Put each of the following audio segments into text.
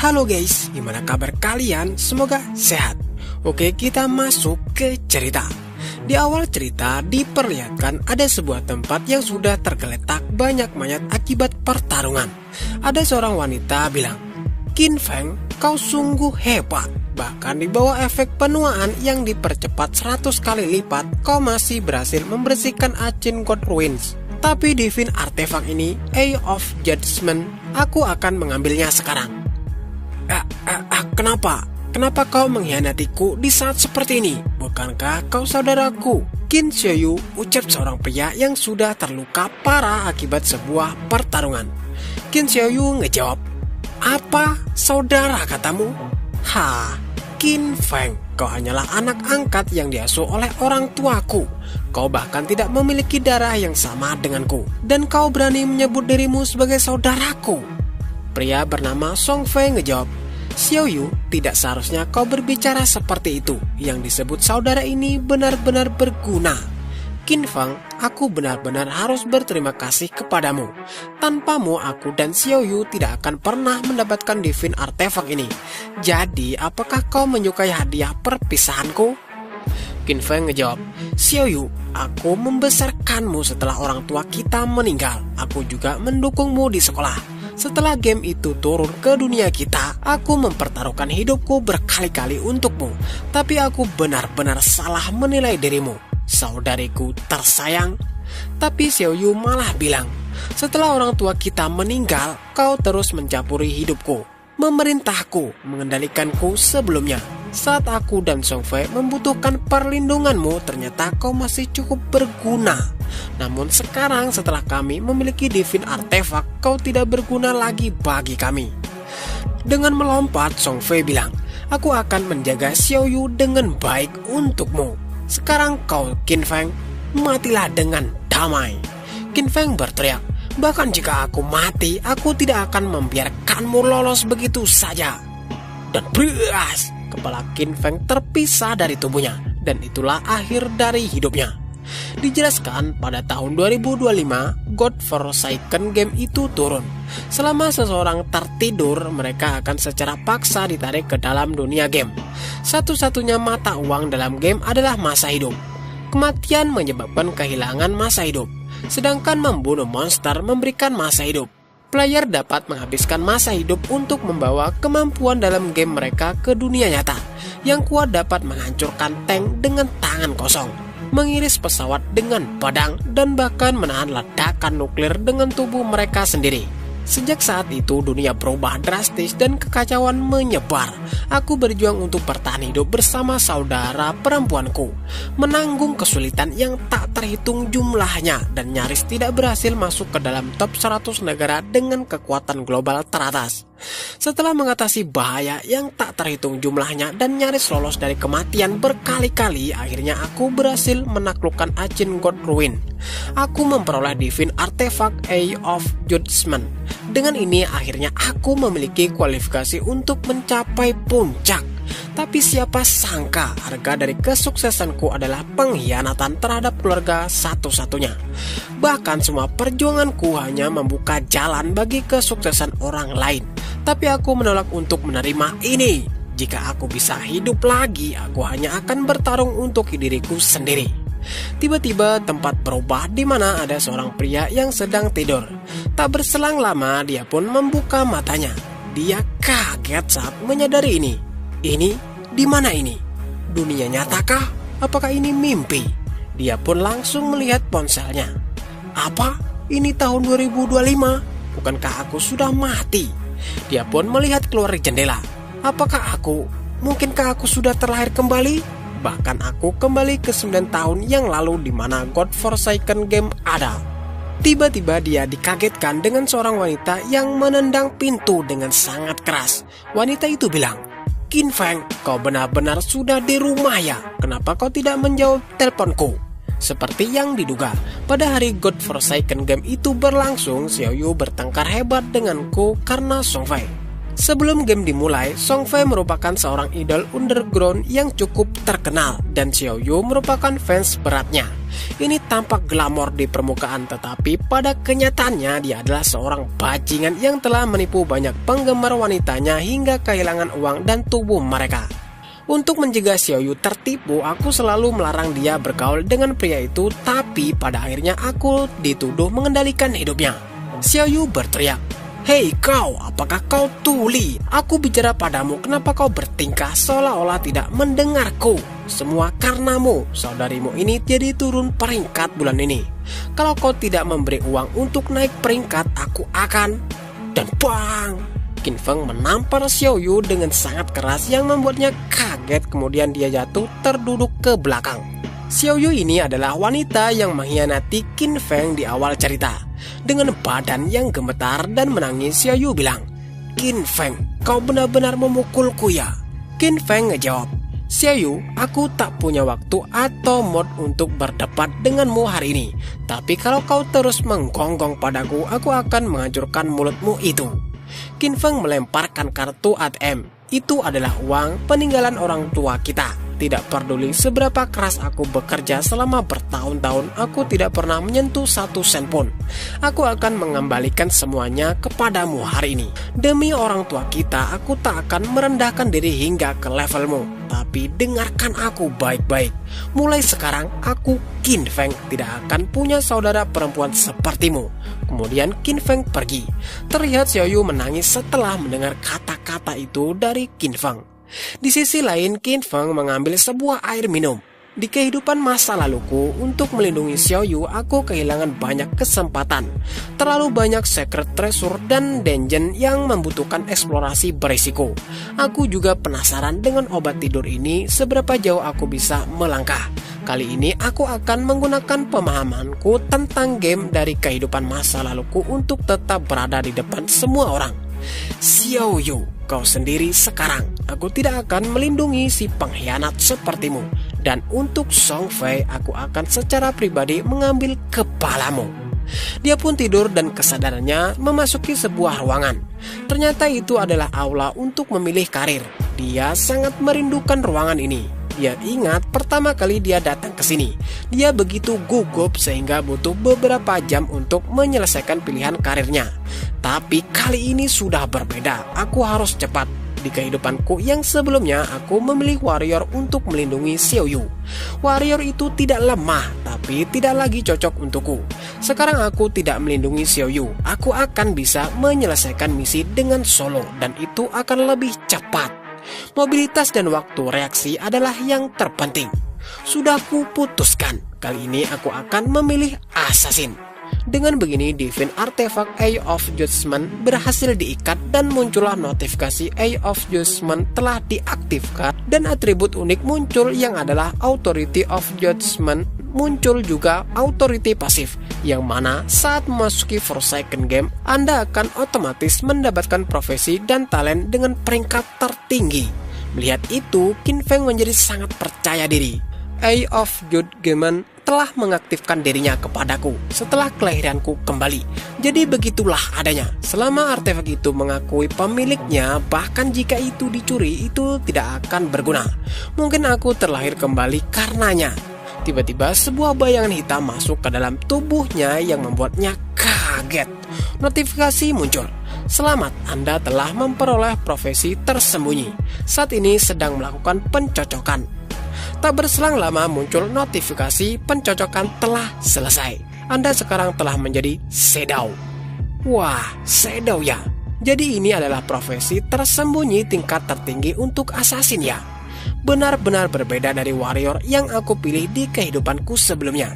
Halo guys, gimana kabar kalian? Semoga sehat. Oke, kita masuk ke cerita. Di awal cerita diperlihatkan ada sebuah tempat yang sudah tergeletak banyak mayat akibat pertarungan. Ada seorang wanita bilang, "Qin Feng, kau sungguh hebat. Bahkan di bawah efek penuaan yang dipercepat 100 kali lipat, kau masih berhasil membersihkan Ancient God Ruins. Tapi Divine Artifact ini, Eye of Judgment, aku akan mengambilnya sekarang." Kenapa? Kenapa kau mengkhianatiku di saat seperti ini? Bukankah kau saudaraku? Qin Xiaoyu, ucap seorang pria yang sudah terluka parah akibat sebuah pertarungan. Qin Xiaoyu ngejawab, "Apa saudara katamu? Qin Feng, kau hanyalah anak angkat yang diasuh oleh orang tuaku. Kau bahkan tidak memiliki darah yang sama denganku. Dan kau berani menyebut dirimu sebagai saudaraku?" Pria bernama Song Fei ngejawab, "Xiaoyu, tidak seharusnya kau berbicara seperti itu. Yang disebut saudara ini benar-benar berguna. Qin Feng, aku benar-benar harus berterima kasih kepadamu. Tanpamu aku dan Xiaoyu tidak akan pernah mendapatkan Divine Artifact ini. Jadi, apakah kau menyukai hadiah perpisahanku?" Qin Feng ngejawab, "Xiaoyu, aku membesarkanmu setelah orang tua kita meninggal. Aku juga mendukungmu di sekolah. Setelah game itu turun ke dunia kita, aku mempertaruhkan hidupku berkali-kali untukmu. Tapi aku benar-benar salah menilai dirimu, saudariku tersayang." Tapi Xiaoyu malah bilang, "Setelah orang tua kita meninggal, kau terus mencampuri hidupku, memerintahku, mengendalikanku sebelumnya. Saat aku dan Song Fei membutuhkan perlindunganmu, ternyata kau masih cukup berguna. Namun sekarang setelah kami memiliki Divine Artifact, kau tidak berguna lagi bagi kami." Dengan melompat, Song Fei bilang, "Aku akan menjaga Xiaoyu dengan baik untukmu. Sekarang kau, Qin Feng, matilah dengan damai." Qin Feng berteriak, "Bahkan jika aku mati, aku tidak akan membiarkanmu lolos begitu saja." Dan beras, kepala Qin Feng terpisah dari tubuhnya, dan itulah akhir dari hidupnya. Dijelaskan pada tahun 2025, God Forsaken game itu turun. Selama seseorang tertidur, mereka akan secara paksa ditarik ke dalam dunia game. Satu-satunya mata uang dalam game adalah masa hidup. Kematian menyebabkan kehilangan masa hidup, sedangkan membunuh monster memberikan masa hidup. Player dapat menghabiskan masa hidup untuk membawa kemampuan dalam game mereka ke dunia nyata. Yang kuat dapat menghancurkan tank dengan tangan kosong, mengiris pesawat dengan pedang, dan bahkan menahan ledakan nuklir dengan tubuh mereka sendiri. Sejak saat itu dunia berubah drastis dan kekacauan menyebar. Aku berjuang untuk bertahan hidup bersama saudara perempuanku, menanggung kesulitan yang tak terhitung jumlahnya, dan nyaris tidak berhasil masuk ke dalam top 100 negara dengan kekuatan global teratas. Setelah mengatasi bahaya yang tak terhitung jumlahnya dan nyaris lolos dari kematian berkali-kali, akhirnya aku berhasil menaklukkan Ancient God Ruin. Aku memperoleh Divine Artifact Eye of Judgment. Dengan ini akhirnya aku memiliki kualifikasi untuk mencapai puncak. Tapi siapa sangka harga dari kesuksesanku adalah pengkhianatan terhadap keluarga satu-satunya. Bahkan semua perjuanganku hanya membuka jalan bagi kesuksesan orang lain. Tapi aku menolak untuk menerima ini. Jika aku bisa hidup lagi, aku hanya akan bertarung untuk diriku sendiri. Tiba-tiba tempat berubah di mana ada seorang pria yang sedang tidur. Tak berselang lama dia pun membuka matanya. Dia kaget saat menyadari ini. Ini di mana ini? Dunia nyatakah? Apakah ini mimpi? Dia pun langsung melihat ponselnya. Apa? Ini tahun 2025? Bukankah aku sudah mati? Dia pun melihat keluar jendela. Mungkinkah aku sudah terlahir kembali? Bahkan aku kembali ke 9 tahun yang lalu di mana God Forsaken game ada. Tiba-tiba dia dikagetkan dengan seorang wanita yang menendang pintu dengan sangat keras. Wanita itu bilang, "Qin Feng, kau benar-benar sudah di rumah ya? Kenapa kau tidak menjawab teleponku?" Seperti yang diduga, pada hari God Forsaken game itu berlangsung, Xiaoyu bertengkar hebat denganku karena Song Fei. Sebelum game dimulai, Song Fei merupakan seorang idol underground yang cukup terkenal dan Xiao Yu merupakan fans beratnya. Ini tampak glamor di permukaan, tetapi pada kenyataannya dia adalah seorang bajingan yang telah menipu banyak penggemar wanitanya hingga kehilangan uang dan tubuh mereka. Untuk mencegah Xiao Yu tertipu, aku selalu melarang dia bergaul dengan pria itu, tapi pada akhirnya aku dituduh mengendalikan hidupnya. Xiao Yu berteriak, "Hei kau, apakah kau tuli? Aku bicara padamu, kenapa kau bertingkah seolah-olah tidak mendengarku? Semua karenamu, saudarimu ini jadi turun peringkat bulan ini. Kalau kau tidak memberi uang untuk naik peringkat, aku akan..." Dan bang! Qin Feng menampar Xiao Yu dengan sangat keras yang membuatnya kaget, kemudian dia jatuh terduduk ke belakang. Xiao Yu ini adalah wanita yang mengkhianati Qin Feng di awal cerita. Dengan badan yang gemetar dan menangis, Xiao Yu bilang, "Qin Feng, kau benar-benar memukulku ya?" Qin Feng ngejawab, "Xiao Yu, aku tak punya waktu atau mood untuk berdebat denganmu hari ini. Tapi kalau kau terus menggonggong padaku, aku akan menghancurkan mulutmu itu." Qin Feng melemparkan kartu ATM. Itu adalah uang peninggalan orang tua kita. Tidak peduli seberapa keras aku bekerja selama bertahun-tahun, aku tidak pernah menyentuh 1 sen pun. Aku akan mengembalikan semuanya kepadamu hari ini. Demi orang tua kita, aku tak akan merendahkan diri hingga ke levelmu. Tapi dengarkan aku baik-baik. Mulai sekarang, aku Qin Feng tidak akan punya saudara perempuan sepertimu. Kemudian Qin Feng pergi. Terlihat Xiao Yu menangis setelah mendengar kata-kata itu dari Qin Feng. Di sisi lain, Qin Feng mengambil sebuah air minum. Di kehidupan masa laluku, untuk melindungi Xiao Yu, aku kehilangan banyak kesempatan. Terlalu banyak secret treasure dan dungeon yang membutuhkan eksplorasi berisiko. Aku juga penasaran dengan obat tidur ini, seberapa jauh aku bisa melangkah. Kali ini aku akan menggunakan pemahamanku tentang game dari kehidupan masa laluku untuk tetap berada di depan semua orang. Xiao Yu, kau sendiri sekarang. Aku tidak akan melindungi si pengkhianat sepertimu. Dan untuk Song Fei, aku akan secara pribadi mengambil kepalamu. Dia pun tidur dan kesadarannya memasuki sebuah ruangan. Ternyata itu adalah aula untuk memilih karir. Dia sangat merindukan ruangan ini. Dia ingat pertama kali dia datang ke sini. Dia begitu gugup sehingga butuh beberapa jam untuk menyelesaikan pilihan karirnya. Tapi kali ini sudah berbeda. Aku harus cepat. Di kehidupanku yang sebelumnya, aku memilih warrior untuk melindungi Xiao Yu. Warrior itu tidak lemah, tapi tidak lagi cocok untukku. Sekarang aku tidak melindungi Xiao Yu. Aku akan bisa menyelesaikan misi dengan solo, dan itu akan lebih cepat. Mobilitas dan waktu reaksi adalah yang terpenting. Sudah kuputuskan, kali ini aku akan memilih assassin. Dengan begini, Divine Artifact Eye of Judgment berhasil diikat dan muncullah notifikasi Eye of Judgment telah diaktifkan, dan atribut unik muncul yang adalah Authority of Judgment. Muncul juga Authority pasif, yang mana saat memasuki Forsaken Game, Anda akan otomatis mendapatkan profesi dan talent dengan peringkat tertinggi. Melihat itu, Qin Feng menjadi sangat percaya diri. Eye of Judgment telah mengaktifkan dirinya kepadaku setelah kelahiranku kembali. Jadi begitulah adanya. Selama artefak itu mengakui pemiliknya, bahkan jika itu dicuri, itu tidak akan berguna. Mungkin aku terlahir kembali karenanya. Tiba-tiba sebuah bayangan hitam masuk ke dalam tubuhnya yang membuatnya kaget. Notifikasi muncul. Selamat, Anda telah memperoleh profesi tersembunyi. Saat ini sedang melakukan pencocokan. Tak berselang lama muncul notifikasi pencocokan telah selesai. Anda sekarang telah menjadi Shadow. Wah, Shadow ya. Jadi ini adalah profesi tersembunyi tingkat tertinggi untuk assassin ya. Benar-benar berbeda dari warrior yang aku pilih di kehidupanku sebelumnya.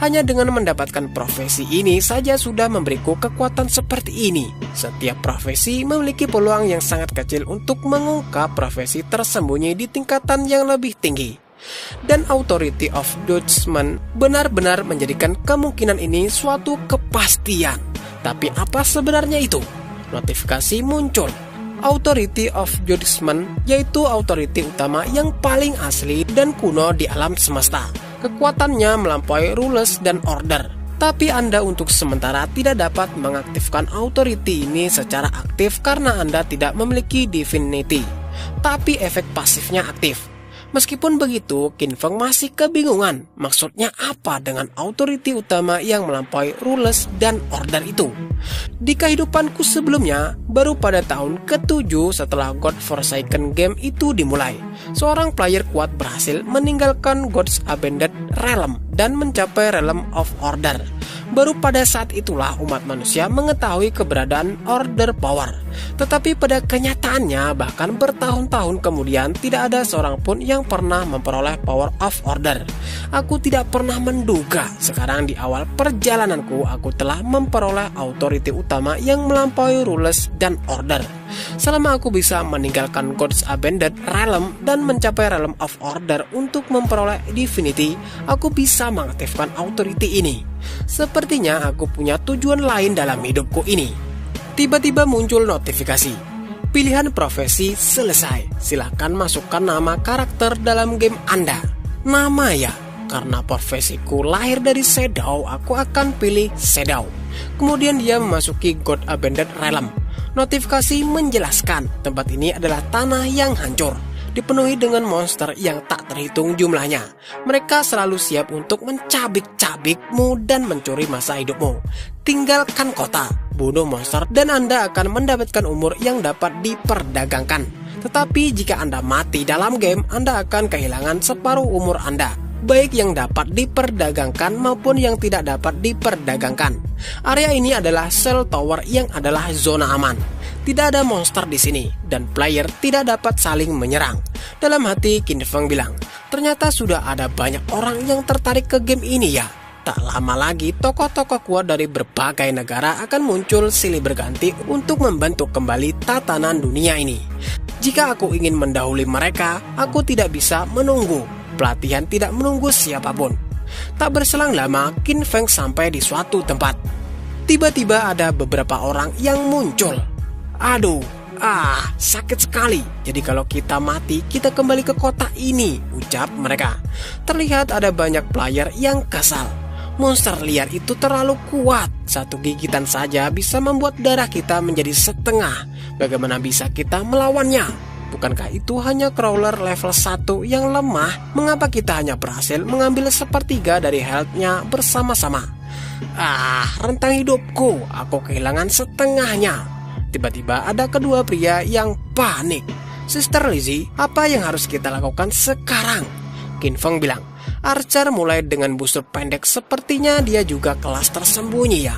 Hanya dengan mendapatkan profesi ini saja sudah memberiku kekuatan seperti ini. Setiap profesi memiliki peluang yang sangat kecil untuk mengungkap profesi tersembunyi di tingkatan yang lebih tinggi. Dan Authority of Judgment benar-benar menjadikan kemungkinan ini suatu kepastian. Tapi apa sebenarnya itu? Notifikasi muncul. Authority of Judgment yaitu authority utama yang paling asli dan kuno di alam semesta. Kekuatannya melampaui rules dan order. Tapi Anda untuk sementara tidak dapat mengaktifkan authority ini secara aktif karena Anda tidak memiliki divinity, tapi efek pasifnya aktif. Meskipun begitu, Qin Feng masih kebingungan maksudnya apa dengan authority utama yang melampaui rules dan order itu. Di kehidupanku sebelumnya, baru pada tahun ke-7 setelah God Forsaken game itu dimulai, seorang player kuat berhasil meninggalkan God's Abandoned Realm dan mencapai Realm of Order. Baru pada saat itulah umat manusia mengetahui keberadaan Order Power. Tetapi pada kenyataannya bahkan bertahun-tahun kemudian tidak ada seorang pun yang pernah memperoleh Power of Order. Aku tidak pernah menduga sekarang di awal perjalananku aku telah memperoleh authority utama yang melampaui rules dan order. Selama aku bisa meninggalkan God's Abandoned Realm dan mencapai Realm of Order untuk memperoleh Divinity, aku bisa mengaktifkan authority ini. Sepertinya aku punya tujuan lain dalam hidupku ini. Tiba-tiba muncul notifikasi. Pilihan profesi selesai. Silakan masukkan nama karakter dalam game Anda. Nama ya, karena profesiku lahir dari Shadow, aku akan pilih Shadow. Kemudian dia memasuki God Abandoned Realm. Notifikasi menjelaskan tempat ini adalah tanah yang hancur, dipenuhi dengan monster yang tak terhitung jumlahnya. Mereka selalu siap untuk mencabik-cabikmu dan mencuri masa hidupmu. Tinggalkan kota, bunuh monster, dan Anda akan mendapatkan umur yang dapat diperdagangkan. Tetapi jika Anda mati dalam game, Anda akan kehilangan separuh umur Anda, baik yang dapat diperdagangkan maupun yang tidak dapat diperdagangkan. Area ini adalah Cell Tower yang adalah zona aman. Tidak ada monster di sini dan player tidak dapat saling menyerang. Dalam hati Qin Feng bilang, ternyata sudah ada banyak orang yang tertarik ke game ini ya. Tak lama lagi tokoh-tokoh kuat dari berbagai negara akan muncul silih berganti untuk membentuk kembali tatanan dunia ini. Jika aku ingin mendahului mereka, aku tidak bisa menunggu. Pelatihan tidak menunggu siapapun. Tak berselang lama, Qin Feng sampai di suatu tempat. Tiba-tiba ada beberapa orang yang muncul. Aduh, sakit sekali. Jadi kalau kita mati, kita kembali ke kota ini, ucap mereka. Terlihat ada banyak player yang kesal. Monster liar itu terlalu kuat. Satu gigitan saja bisa membuat darah kita menjadi setengah. Bagaimana bisa kita melawannya? Bukankah itu hanya crawler level 1 yang lemah? Mengapa kita hanya berhasil mengambil sepertiga dari health-nya bersama-sama? Rentang hidupku, aku kehilangan setengahnya. Tiba-tiba ada kedua pria yang panik. Sister Lizzie, apa yang harus kita lakukan sekarang? Qin Feng bilang, Archer mulai dengan busur pendek, sepertinya dia juga kelas tersembunyi ya.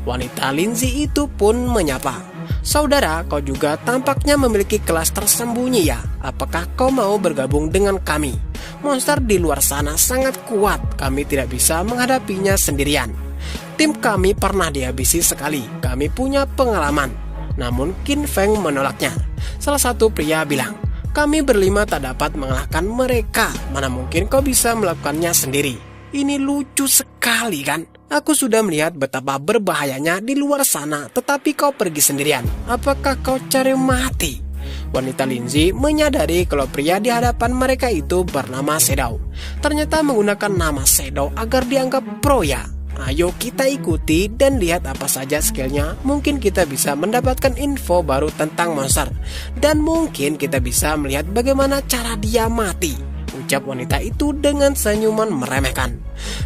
Wanita Lindsay itu pun menyapa, saudara, kau juga tampaknya memiliki kelas tersembunyi ya. Apakah kau mau bergabung dengan kami? Monster di luar sana sangat kuat, kami tidak bisa menghadapinya sendirian. Tim kami pernah dihabisi sekali, kami punya pengalaman. Namun Qin Feng menolaknya. Salah satu pria bilang, kami berlima tak dapat mengalahkan mereka. Mana mungkin kau bisa melakukannya sendiri? Ini lucu sekali kan? Aku sudah melihat betapa berbahayanya di luar sana, tetapi kau pergi sendirian. Apakah kau cari mati? Wanita Lindsay menyadari kalau pria di hadapan mereka itu bernama Shadow. Ternyata menggunakan nama Shadow agar dianggap pro ya. Ayo kita ikuti dan lihat apa saja skillnya. Mungkin kita bisa mendapatkan info baru tentang monster. Dan mungkin kita bisa melihat bagaimana cara dia mati, ucap wanita itu dengan senyuman meremehkan.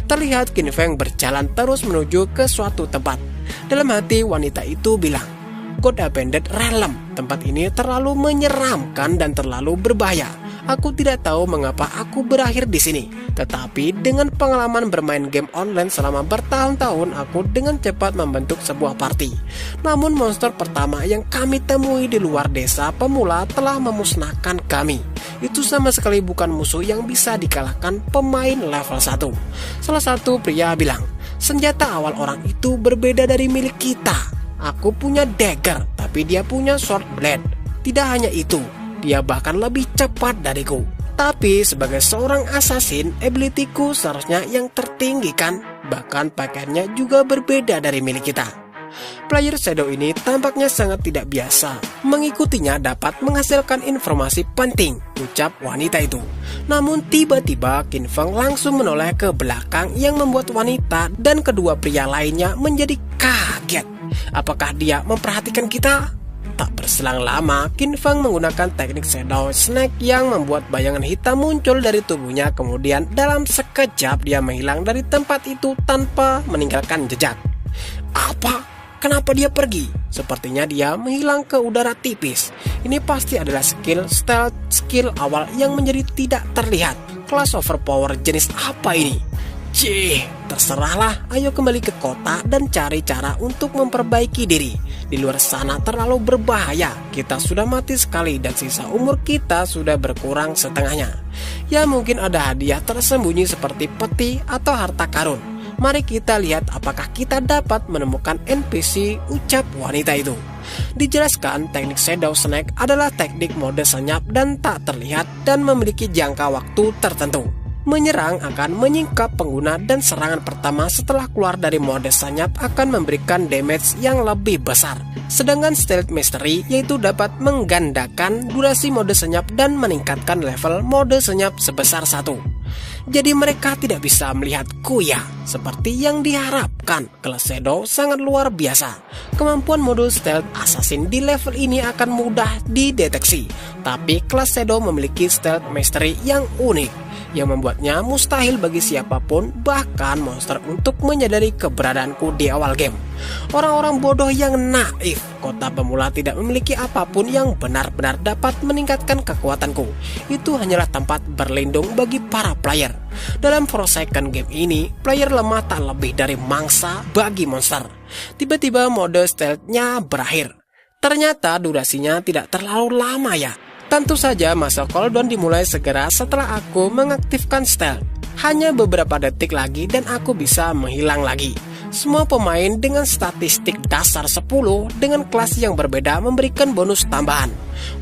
Terlihat Qin Feng berjalan terus menuju ke suatu tempat. Dalam hati wanita itu bilang, God Abandoned Realm, tempat ini terlalu menyeramkan dan terlalu berbahaya. Aku tidak tahu mengapa aku berakhir di sini. Tetapi dengan pengalaman bermain game online selama bertahun-tahun, aku dengan cepat membentuk sebuah party. Namun monster pertama yang kami temui di luar desa pemula telah memusnahkan kami. Itu sama sekali bukan musuh yang bisa dikalahkan pemain level 1. Salah satu pria bilang, senjata awal orang itu berbeda dari milik kita. Aku punya dagger, tapi dia punya sword blade. Tidak hanya itu, dia bahkan lebih cepat dariku. Tapi sebagai seorang assassin, ability-ku seharusnya yang tertinggi kan? Bahkan pakaiannya juga berbeda dari milik kita. Player Shadow ini tampaknya sangat tidak biasa. Mengikutinya dapat menghasilkan informasi penting, ucap wanita itu. Namun tiba-tiba Qin Feng langsung menoleh ke belakang yang membuat wanita dan kedua pria lainnya menjadi kaget. Apakah dia memperhatikan kita? Tak berselang lama, Qin Feng menggunakan teknik Shadow Snake yang membuat bayangan hitam muncul dari tubuhnya. Kemudian dalam sekejap dia menghilang dari tempat itu tanpa meninggalkan jejak. Apa? Kenapa dia pergi? Sepertinya dia menghilang ke udara tipis. Ini pasti adalah stealth skill awal yang menjadi tidak terlihat. Kelas overpower jenis apa ini? Terserahlah, ayo kembali ke kota dan cari cara untuk memperbaiki diri. Di luar sana terlalu berbahaya, kita sudah mati sekali dan sisa umur kita sudah berkurang setengahnya. Ya mungkin ada hadiah tersembunyi seperti peti atau harta karun. Mari kita lihat apakah kita dapat menemukan NPC, ucap wanita itu. Dijelaskan teknik Shadow Snake adalah teknik mode senyap dan tak terlihat dan memiliki jangka waktu tertentu. Menyerang akan menyingkap pengguna dan serangan pertama setelah keluar dari mode senyap akan memberikan damage yang lebih besar. Sedangkan Stealth Mastery yaitu dapat menggandakan durasi mode senyap dan meningkatkan level mode senyap sebesar 1. Jadi mereka tidak bisa melihatku ya. Seperti yang diharapkan, kelas Shadow sangat luar biasa. Kemampuan mode Stealth Assassin di level ini akan mudah dideteksi. Tapi kelas Shadow memiliki Stealth Mastery yang unik, yang membuatnya mustahil bagi siapapun, bahkan monster, untuk menyadari keberadaanku di awal game. Orang-orang bodoh yang naif. Kota pemula tidak memiliki apapun yang benar-benar dapat meningkatkan kekuatanku. Itu hanyalah tempat berlindung bagi para player. Dalam Forsaken game ini, player lemah tak lebih dari mangsa bagi monster. Tiba-tiba mode stealth-nya berakhir. Ternyata durasinya tidak terlalu lama ya. Tentu saja masa cooldown dimulai segera setelah aku mengaktifkan stealth. Hanya beberapa detik lagi dan aku bisa menghilang lagi. Semua pemain dengan statistik dasar 10 dengan kelas yang berbeda memberikan bonus tambahan.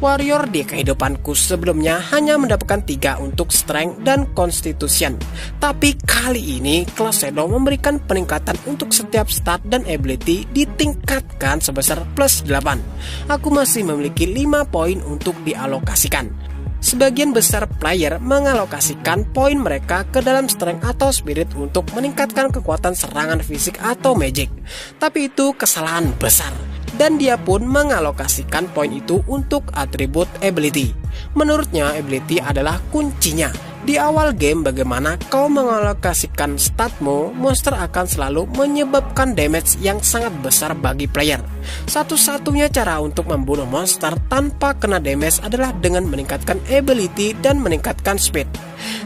Warrior di kehidupanku sebelumnya hanya mendapatkan 3 untuk strength dan constitution. Tapi kali ini kelas Shadow memberikan peningkatan untuk setiap stat dan ability ditingkatkan sebesar plus 8. Aku masih memiliki 5 poin untuk dialokasikan. Sebagian besar player mengalokasikan poin mereka ke dalam strength atau spirit untuk meningkatkan kekuatan serangan fisik atau magic. Tapi itu kesalahan besar. Dan dia pun mengalokasikan poin itu untuk atribut ability. Menurutnya ability adalah kuncinya. Di awal game bagaimana kau mengalokasikan statmu, monster akan selalu menyebabkan damage yang sangat besar bagi player. Satu-satunya cara untuk membunuh monster tanpa kena damage adalah dengan meningkatkan ability dan meningkatkan speed.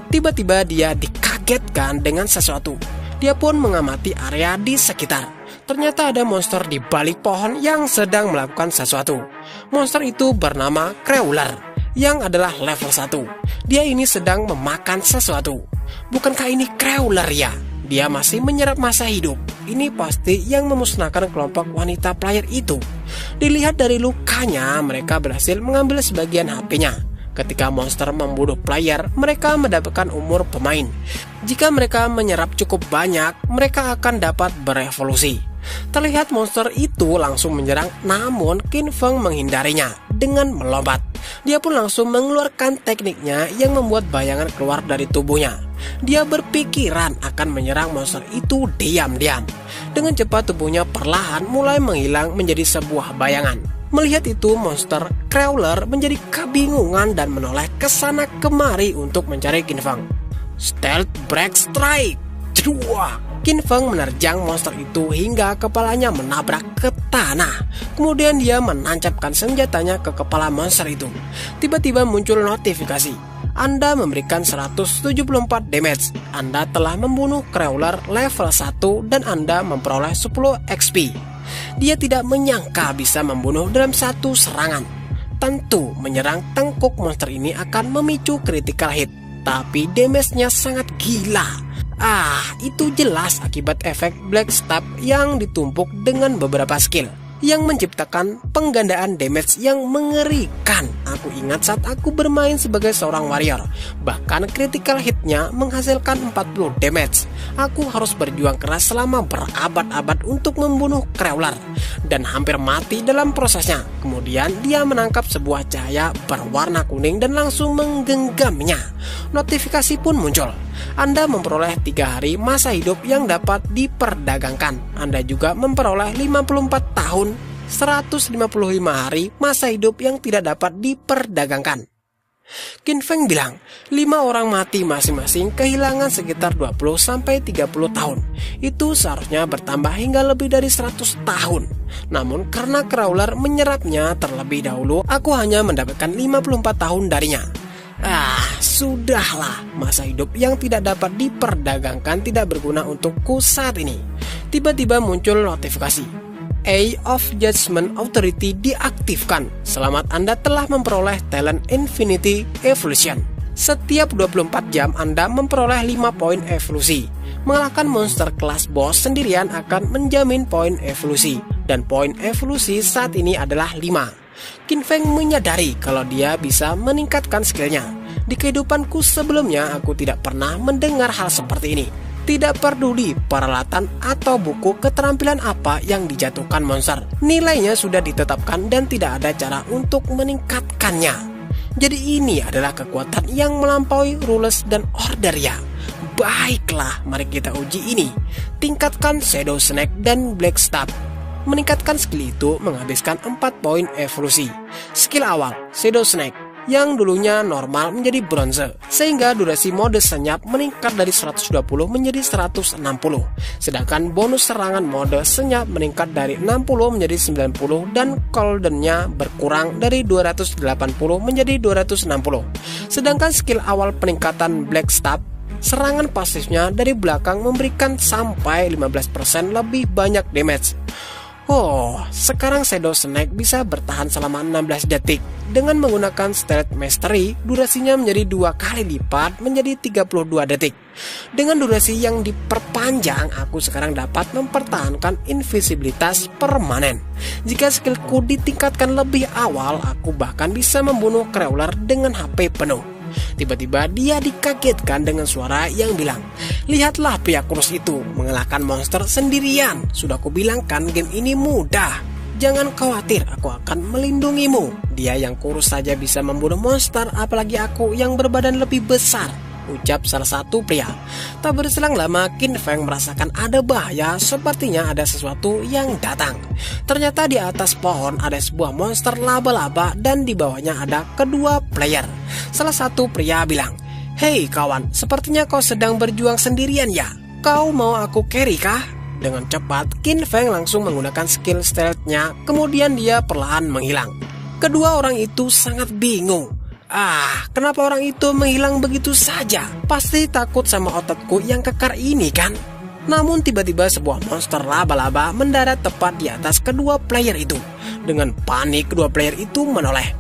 Tiba-tiba dia dikagetkan dengan sesuatu. Dia pun mengamati area di sekitar. Ternyata ada monster di balik pohon yang sedang melakukan sesuatu. Monster itu bernama Crawler, yang adalah level 1. Dia ini sedang memakan sesuatu. Bukankah ini Crawler ya? Dia masih menyerap masa hidup. Ini pasti yang memusnahkan kelompok wanita player itu. Dilihat dari lukanya, mereka berhasil mengambil sebagian HP-nya. Ketika monster membunuh player, mereka mendapatkan umur pemain. Jika mereka menyerap cukup banyak, mereka akan dapat berevolusi. Terlihat monster itu langsung menyerang, namun Qin Feng menghindarinya dengan melompat. Dia pun langsung mengeluarkan tekniknya yang membuat bayangan keluar dari tubuhnya. Dia berpikiran akan menyerang monster itu diam-diam. Dengan cepat tubuhnya perlahan mulai menghilang menjadi sebuah bayangan. Melihat itu, monster Crawler menjadi kebingungan dan menoleh ke sana kemari untuk mencari Qin Feng. Stealth Break Strike. Jedua! Qin Feng menerjang monster itu hingga kepalanya menabrak ke tanah. Kemudian dia menancapkan senjatanya ke kepala monster itu. Tiba-tiba muncul notifikasi. Anda memberikan 174 damage. Anda telah membunuh Crawler level 1 dan Anda memperoleh 10 XP. Dia tidak menyangka bisa membunuh dalam satu serangan. Tentu menyerang tengkuk monster ini akan memicu critical hit, tapi damage-nya sangat gila. Itu jelas akibat efek Black Stab yang ditumpuk dengan beberapa skill. yang menciptakan penggandaan damage yang mengerikan. Aku ingat saat aku bermain sebagai seorang warrior, bahkan critical hitnya menghasilkan 40 damage. Aku harus berjuang keras selama berabad-abad untuk membunuh Crawler dan hampir mati dalam prosesnya. Kemudian dia menangkap sebuah cahaya berwarna kuning dan langsung menggenggamnya. Notifikasi pun muncul. Anda memperoleh 3 hari masa hidup yang dapat diperdagangkan. Anda juga memperoleh 54 tahun 155 hari masa hidup yang tidak dapat diperdagangkan. Qin Feng bilang, 5 orang mati masing-masing kehilangan sekitar 20-30 tahun. Itu seharusnya bertambah hingga lebih dari 100 tahun. Namun karena Crawler menyerapnya terlebih dahulu, aku hanya mendapatkan 54 tahun darinya. Sudahlah, masa hidup yang tidak dapat diperdagangkan tidak berguna untukku saat ini. Tiba-tiba muncul notifikasi. Eye of Judgment Authority diaktifkan. Selamat, Anda telah memperoleh talent Infinity Evolution. Setiap 24 jam Anda memperoleh 5 poin evolusi. Mengalahkan monster kelas boss sendirian akan menjamin poin evolusi. Dan poin evolusi saat ini adalah 5. Qin Feng menyadari kalau dia bisa meningkatkan skillnya. Di kehidupanku sebelumnya aku tidak pernah mendengar hal seperti ini. Tidak peduli peralatan atau buku keterampilan apa yang dijatuhkan monster, nilainya sudah ditetapkan dan tidak ada cara untuk meningkatkannya. Jadi ini adalah kekuatan yang melampaui rules dan order ya. Baiklah, mari kita uji ini. Tingkatkan Shadow Snake dan Black Staff. Meningkatkan skill itu menghabiskan 4 poin evolusi. Skill awal, Shadow Snake, yang dulunya normal menjadi bronze, sehingga durasi mode senyap meningkat dari 120 menjadi 160. Sedangkan bonus serangan mode senyap meningkat dari 60 menjadi 90 dan cooldownnya berkurang dari 280 menjadi 260. Sedangkan skill awal peningkatan Black Staff, serangan pasifnya dari belakang memberikan sampai 15% lebih banyak damage. Sekarang Shadow Snake bisa bertahan selama 16 detik. Dengan menggunakan Stealth Mastery, durasinya menjadi 2 kali lipat menjadi 32 detik. Dengan durasi yang diperpanjang, aku sekarang dapat mempertahankan invisibilitas permanen. Jika skillku ditingkatkan lebih awal, aku bahkan bisa membunuh Crawler dengan HP penuh. Tiba-tiba dia dikagetkan dengan suara yang bilang, "Lihatlah pria kurus itu mengalahkan monster sendirian. Sudah kubilangkan game ini mudah. Jangan khawatir, aku akan melindungimu. Dia yang kurus saja bisa membunuh monster, apalagi aku yang berbadan lebih besar," ucap salah satu pria. Tak berselang lama, Qin Feng merasakan ada bahaya, sepertinya ada sesuatu yang datang. Ternyata di atas pohon ada sebuah monster laba-laba dan di bawahnya ada kedua player. Salah satu pria bilang, "Hei kawan, sepertinya kau sedang berjuang sendirian ya? Kau mau aku carry kah?" Dengan cepat, Qin Feng langsung menggunakan skill stealth-nya, kemudian dia perlahan menghilang. Kedua orang itu sangat bingung. Kenapa orang itu menghilang begitu saja? Pasti takut sama otakku yang kekar ini kan? Namun tiba-tiba sebuah monster laba-laba mendarat tepat di atas kedua player itu. Dengan panik kedua player itu menoleh.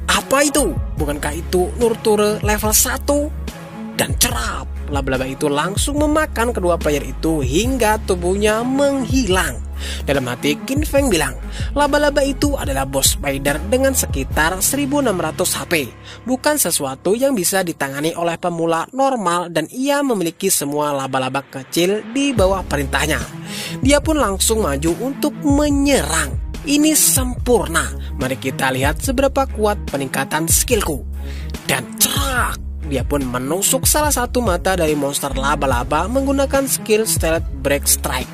Apa itu? Bukankah itu Nurture level 1? Dan cerap, laba-laba itu langsung memakan kedua player itu hingga tubuhnya menghilang. Dalam hati, Qin Feng bilang, laba-laba itu adalah boss spider dengan sekitar 1600 HP. Bukan sesuatu yang bisa ditangani oleh pemula normal dan ia memiliki semua laba-laba kecil di bawah perintahnya. Dia pun langsung maju untuk menyerang. Ini sempurna. Mari kita lihat seberapa kuat peningkatan skillku. Dan cerak, dia pun menusuk salah satu mata dari monster laba-laba menggunakan skill Stealth Break Strike.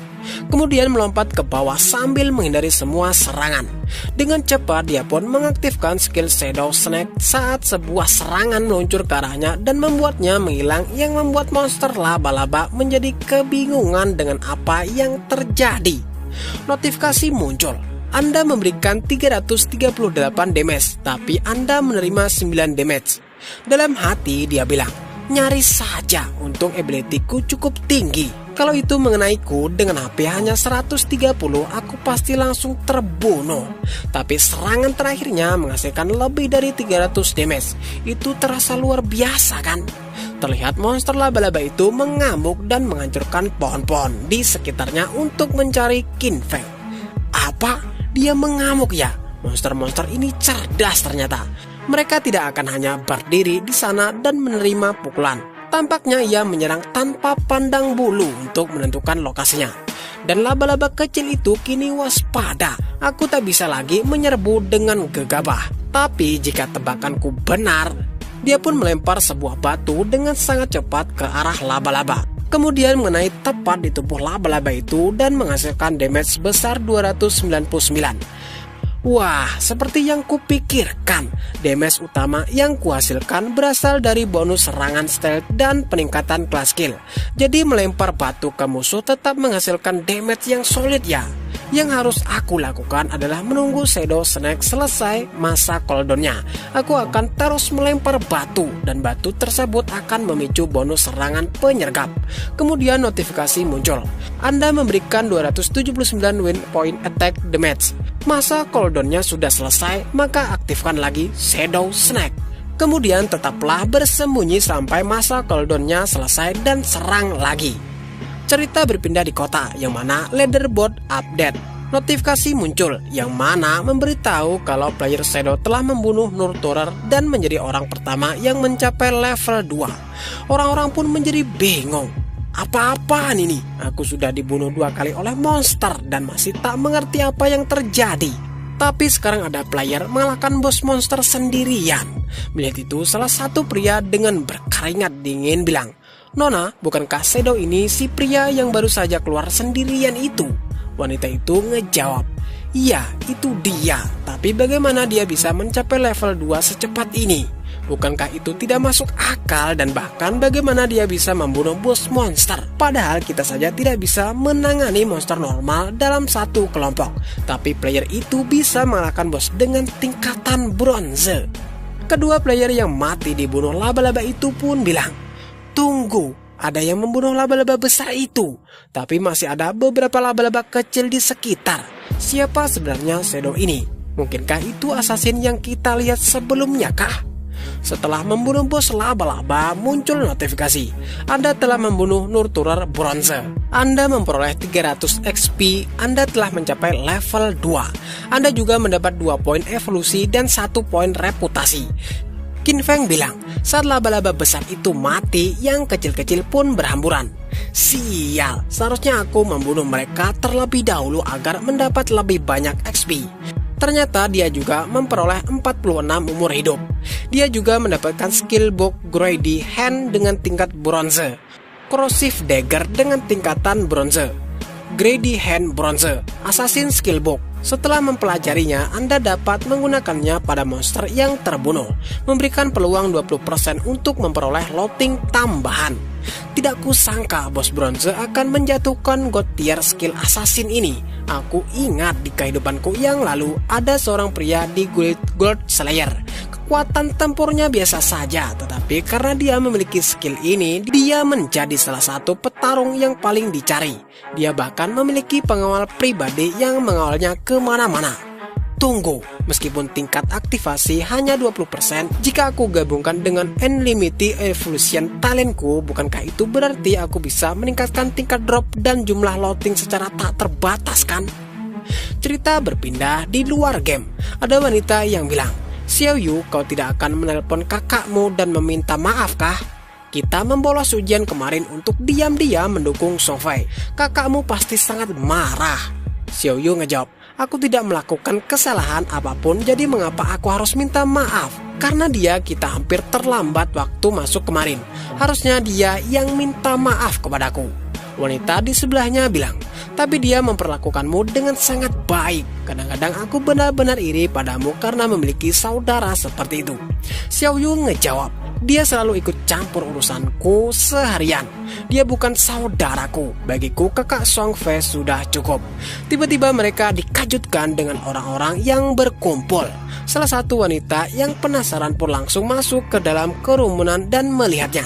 Kemudian melompat ke bawah sambil menghindari semua serangan. Dengan cepat dia pun mengaktifkan skill Shadow Snake saat sebuah serangan meluncur ke arahnya dan membuatnya menghilang, yang membuat monster laba-laba menjadi kebingungan dengan apa yang terjadi. Notifikasi muncul. Anda memberikan 338 damage, tapi Anda menerima 9 damage. Dalam hati dia bilang, nyaris saja, untung ability-ku cukup tinggi. Kalau itu mengenaiku, dengan HP hanya 130, aku pasti langsung terbunuh. Tapi serangan terakhirnya menghasilkan lebih dari 300 damage. Itu terasa luar biasa kan? Terlihat monster laba-laba itu mengamuk dan menghancurkan pohon-pohon di sekitarnya untuk mencari Qin Feng. Apa? Dia mengamuk ya. Monster-monster ini cerdas ternyata. Mereka tidak akan hanya berdiri di sana dan menerima pukulan. Tampaknya ia menyerang tanpa pandang bulu untuk menentukan lokasinya. Dan laba-laba kecil itu kini waspada. Aku tak bisa lagi menyerbu dengan gegabah. Tapi jika tebakanku benar, dia pun melempar sebuah batu dengan sangat cepat ke arah laba-laba. Kemudian mengenai tepat di tubuh laba-laba itu dan menghasilkan damage sebesar 299. Wah, seperti yang kupikirkan, damage utama yang kuhasilkan berasal dari bonus serangan stealth dan peningkatan kelas skill. Jadi melempar batu ke musuh tetap menghasilkan damage yang solid ya. Yang harus aku lakukan adalah menunggu Shadow Snake selesai masa cooldownnya. Aku akan terus melempar batu dan batu tersebut akan memicu bonus serangan penyergap. Kemudian notifikasi muncul. Anda memberikan 279 win point attack damage. Masa cooldownnya sudah selesai, maka aktifkan lagi Shadow Snake. Kemudian tetaplah bersembunyi sampai masa cooldownnya selesai dan serang lagi. Cerita berpindah di kota yang mana leaderboard update. Notifikasi muncul yang mana memberitahu kalau player Shadow telah membunuh Nurturer dan menjadi orang pertama yang mencapai level 2. Orang-orang pun menjadi bingung. Apa-apaan ini? Aku sudah dibunuh 2 kali oleh monster dan masih tak mengerti apa yang terjadi. Tapi sekarang ada player mengalahkan bos monster sendirian. Melihat itu salah satu pria dengan berkeringat dingin bilang, "Nona, bukankah Shadow ini si pria yang baru saja keluar sendirian itu?" Wanita itu ngejawab, "Iya, itu dia. Tapi bagaimana dia bisa mencapai level 2 secepat ini? Bukankah itu tidak masuk akal dan bahkan bagaimana dia bisa membunuh bos monster? Padahal kita saja tidak bisa menangani monster normal dalam satu kelompok. Tapi player itu bisa mengalahkan bos dengan tingkatan bronze." Kedua player yang mati dibunuh laba-laba itu pun bilang, "Tunggu. Ada yang membunuh laba-laba besar itu, tapi masih ada beberapa laba-laba kecil di sekitar. Siapa sebenarnya Shadow ini? Mungkinkah itu assassin yang kita lihat sebelumnya kah?" Setelah membunuh bos laba-laba, muncul notifikasi. Anda telah membunuh Nurturer bronze. Anda memperoleh 300 XP. Anda telah mencapai level 2. Anda juga mendapat 2 poin evolusi dan 1 poin reputasi. Qin Feng bilang, saat laba-laba besar itu mati, yang kecil-kecil pun berhamburan. Sial, seharusnya aku membunuh mereka terlebih dahulu agar mendapat lebih banyak XP. Ternyata dia juga memperoleh 46 umur hidup. Dia juga mendapatkan skill book Greedy Hand dengan tingkat bronze, Corrosive Dagger dengan tingkatan bronze, Greedy Hand bronze, Assassin skill book. Setelah mempelajarinya, Anda dapat menggunakannya pada monster yang terbunuh, memberikan peluang 20% untuk memperoleh looting tambahan. Tidak kusangka bos bronze akan menjatuhkan god tier skill assassin ini. Aku ingat di kehidupanku yang lalu ada seorang pria di Guild Gold Slayer. Kekuatan tempurnya biasa saja, tetapi karena dia memiliki skill ini, dia menjadi salah satu petarung yang paling dicari. Dia bahkan memiliki pengawal pribadi yang mengawalnya kemana-mana. Tunggu, meskipun tingkat aktivasi hanya 20%, jika aku gabungkan dengan Unlimited Evolution talentku, bukankah itu berarti aku bisa meningkatkan tingkat drop dan jumlah looting secara tak terbatas kan? Cerita berpindah di luar game. Ada wanita yang bilang, "Xiao Yu, kau tidak akan menelpon kakakmu dan meminta maaf kah? Kita membolos ujian kemarin untuk diam-diam mendukung Song Fei. Kakakmu pasti sangat marah." Xiao Yu ngejawab, "Aku tidak melakukan kesalahan apapun, jadi mengapa aku harus minta maaf? Karena kita hampir terlambat waktu masuk kemarin. Harusnya dia yang minta maaf kepadaku." Wanita di sebelahnya bilang, "Tapi dia memperlakukanmu dengan sangat baik. Kadang-kadang aku benar-benar iri padamu karena memiliki saudara seperti itu." Xiao Yu ngejawab, "Dia selalu ikut campur urusanku seharian. Dia bukan saudaraku. Bagiku kakak Song Fei sudah cukup." Tiba-tiba mereka dikejutkan dengan orang-orang yang berkumpul. Salah satu wanita yang penasaran pun langsung masuk ke dalam kerumunan dan melihatnya.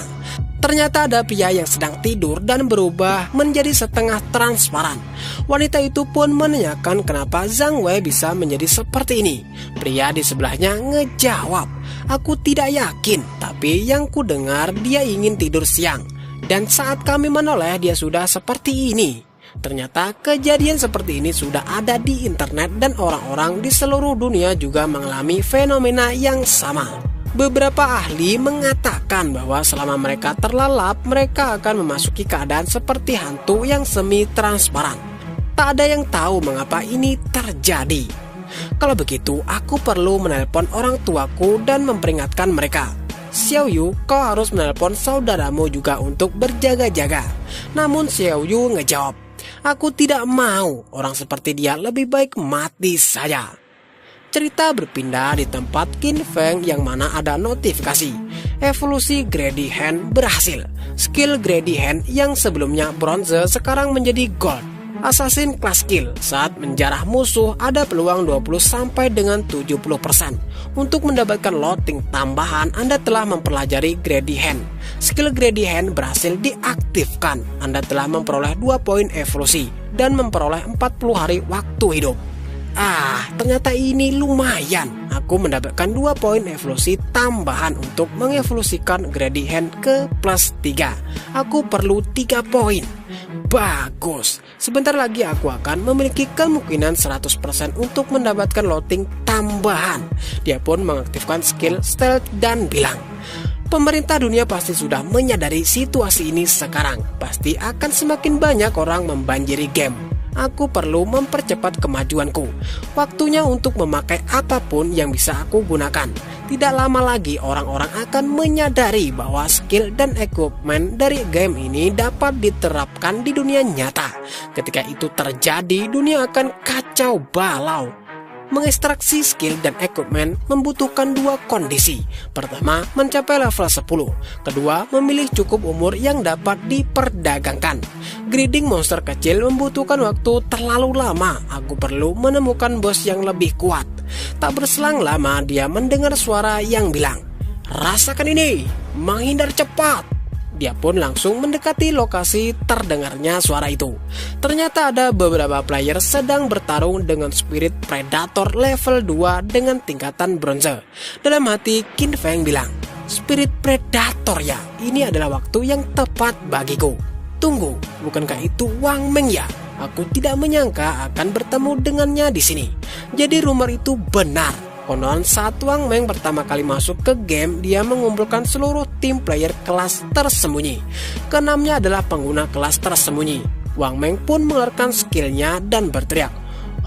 Ternyata ada pria yang sedang tidur dan berubah menjadi setengah transparan. Wanita itu pun menanyakan kenapa Zhang Wei bisa menjadi seperti ini. Pria di sebelahnya ngejawab, "Aku tidak yakin, tapi yang ku dengar dia ingin tidur siang. Dan saat kami menoleh dia sudah seperti ini." Ternyata kejadian seperti ini sudah ada di internet dan orang-orang di seluruh dunia juga mengalami fenomena yang sama. Beberapa ahli mengatakan bahwa selama mereka terlelap, mereka akan memasuki keadaan seperti hantu yang semi-transparan. Tak ada yang tahu mengapa ini terjadi. Kalau begitu, aku perlu menelpon orang tuaku dan memperingatkan mereka. Xiaoyu, kau harus menelpon saudaramu juga untuk berjaga-jaga. Namun Xiaoyu ngejawab, aku tidak mau, orang seperti dia lebih baik mati saja. Cerita berpindah di tempat Qin Feng yang mana ada notifikasi. Evolusi Greedy Hand berhasil. Skill Greedy Hand yang sebelumnya bronze sekarang menjadi gold. Assassin Class Skill, saat menjarah musuh ada peluang 20 sampai dengan 70%. Untuk mendapatkan loading tambahan, Anda telah mempelajari Greedy Hand. Skill Greedy Hand berhasil diaktifkan. Anda telah memperoleh 2 poin evolusi dan memperoleh 40 hari waktu hidup. Ternyata ini lumayan. Aku mendapatkan 2 poin evolusi tambahan untuk mengevolusikan Greedy Hand ke plus 3. Aku perlu 3 poin. Bagus. Sebentar lagi aku akan memiliki kemungkinan 100% untuk mendapatkan loading tambahan. Dia pun mengaktifkan skill stealth dan bilang, pemerintah dunia pasti sudah menyadari situasi ini sekarang. Pasti akan semakin banyak orang membanjiri game. Aku perlu mempercepat kemajuanku. Waktunya untuk memakai apapun yang bisa aku gunakan. Tidak lama lagi orang-orang akan menyadari bahwa skill dan equipment dari game ini dapat diterapkan di dunia nyata. Ketika itu terjadi, dunia akan kacau balau. Mengekstraksi skill dan equipment membutuhkan 2 kondisi. Pertama, mencapai level 10. Kedua, memilih cukup umur yang dapat diperdagangkan. Greeding monster kecil membutuhkan waktu terlalu lama. Aku perlu menemukan bos yang lebih kuat. Tak berselang lama dia mendengar suara yang bilang, rasakan ini, menghindar cepat. Dia pun langsung mendekati lokasi terdengarnya suara itu. Ternyata ada beberapa player sedang bertarung dengan Spirit Predator level 2 dengan tingkatan bronze. Dalam hati Qin Feng bilang, Spirit Predator ya, ini adalah waktu yang tepat bagiku. Tunggu, bukankah itu Wang Meng ya? Aku tidak menyangka akan bertemu dengannya di sini. Jadi rumor itu benar. Konon saat Wang Meng pertama kali masuk ke game, dia mengumpulkan seluruh tim player kelas tersembunyi. Keenamnya adalah pengguna kelas tersembunyi. Wang Meng pun mengeluarkan skillnya dan berteriak,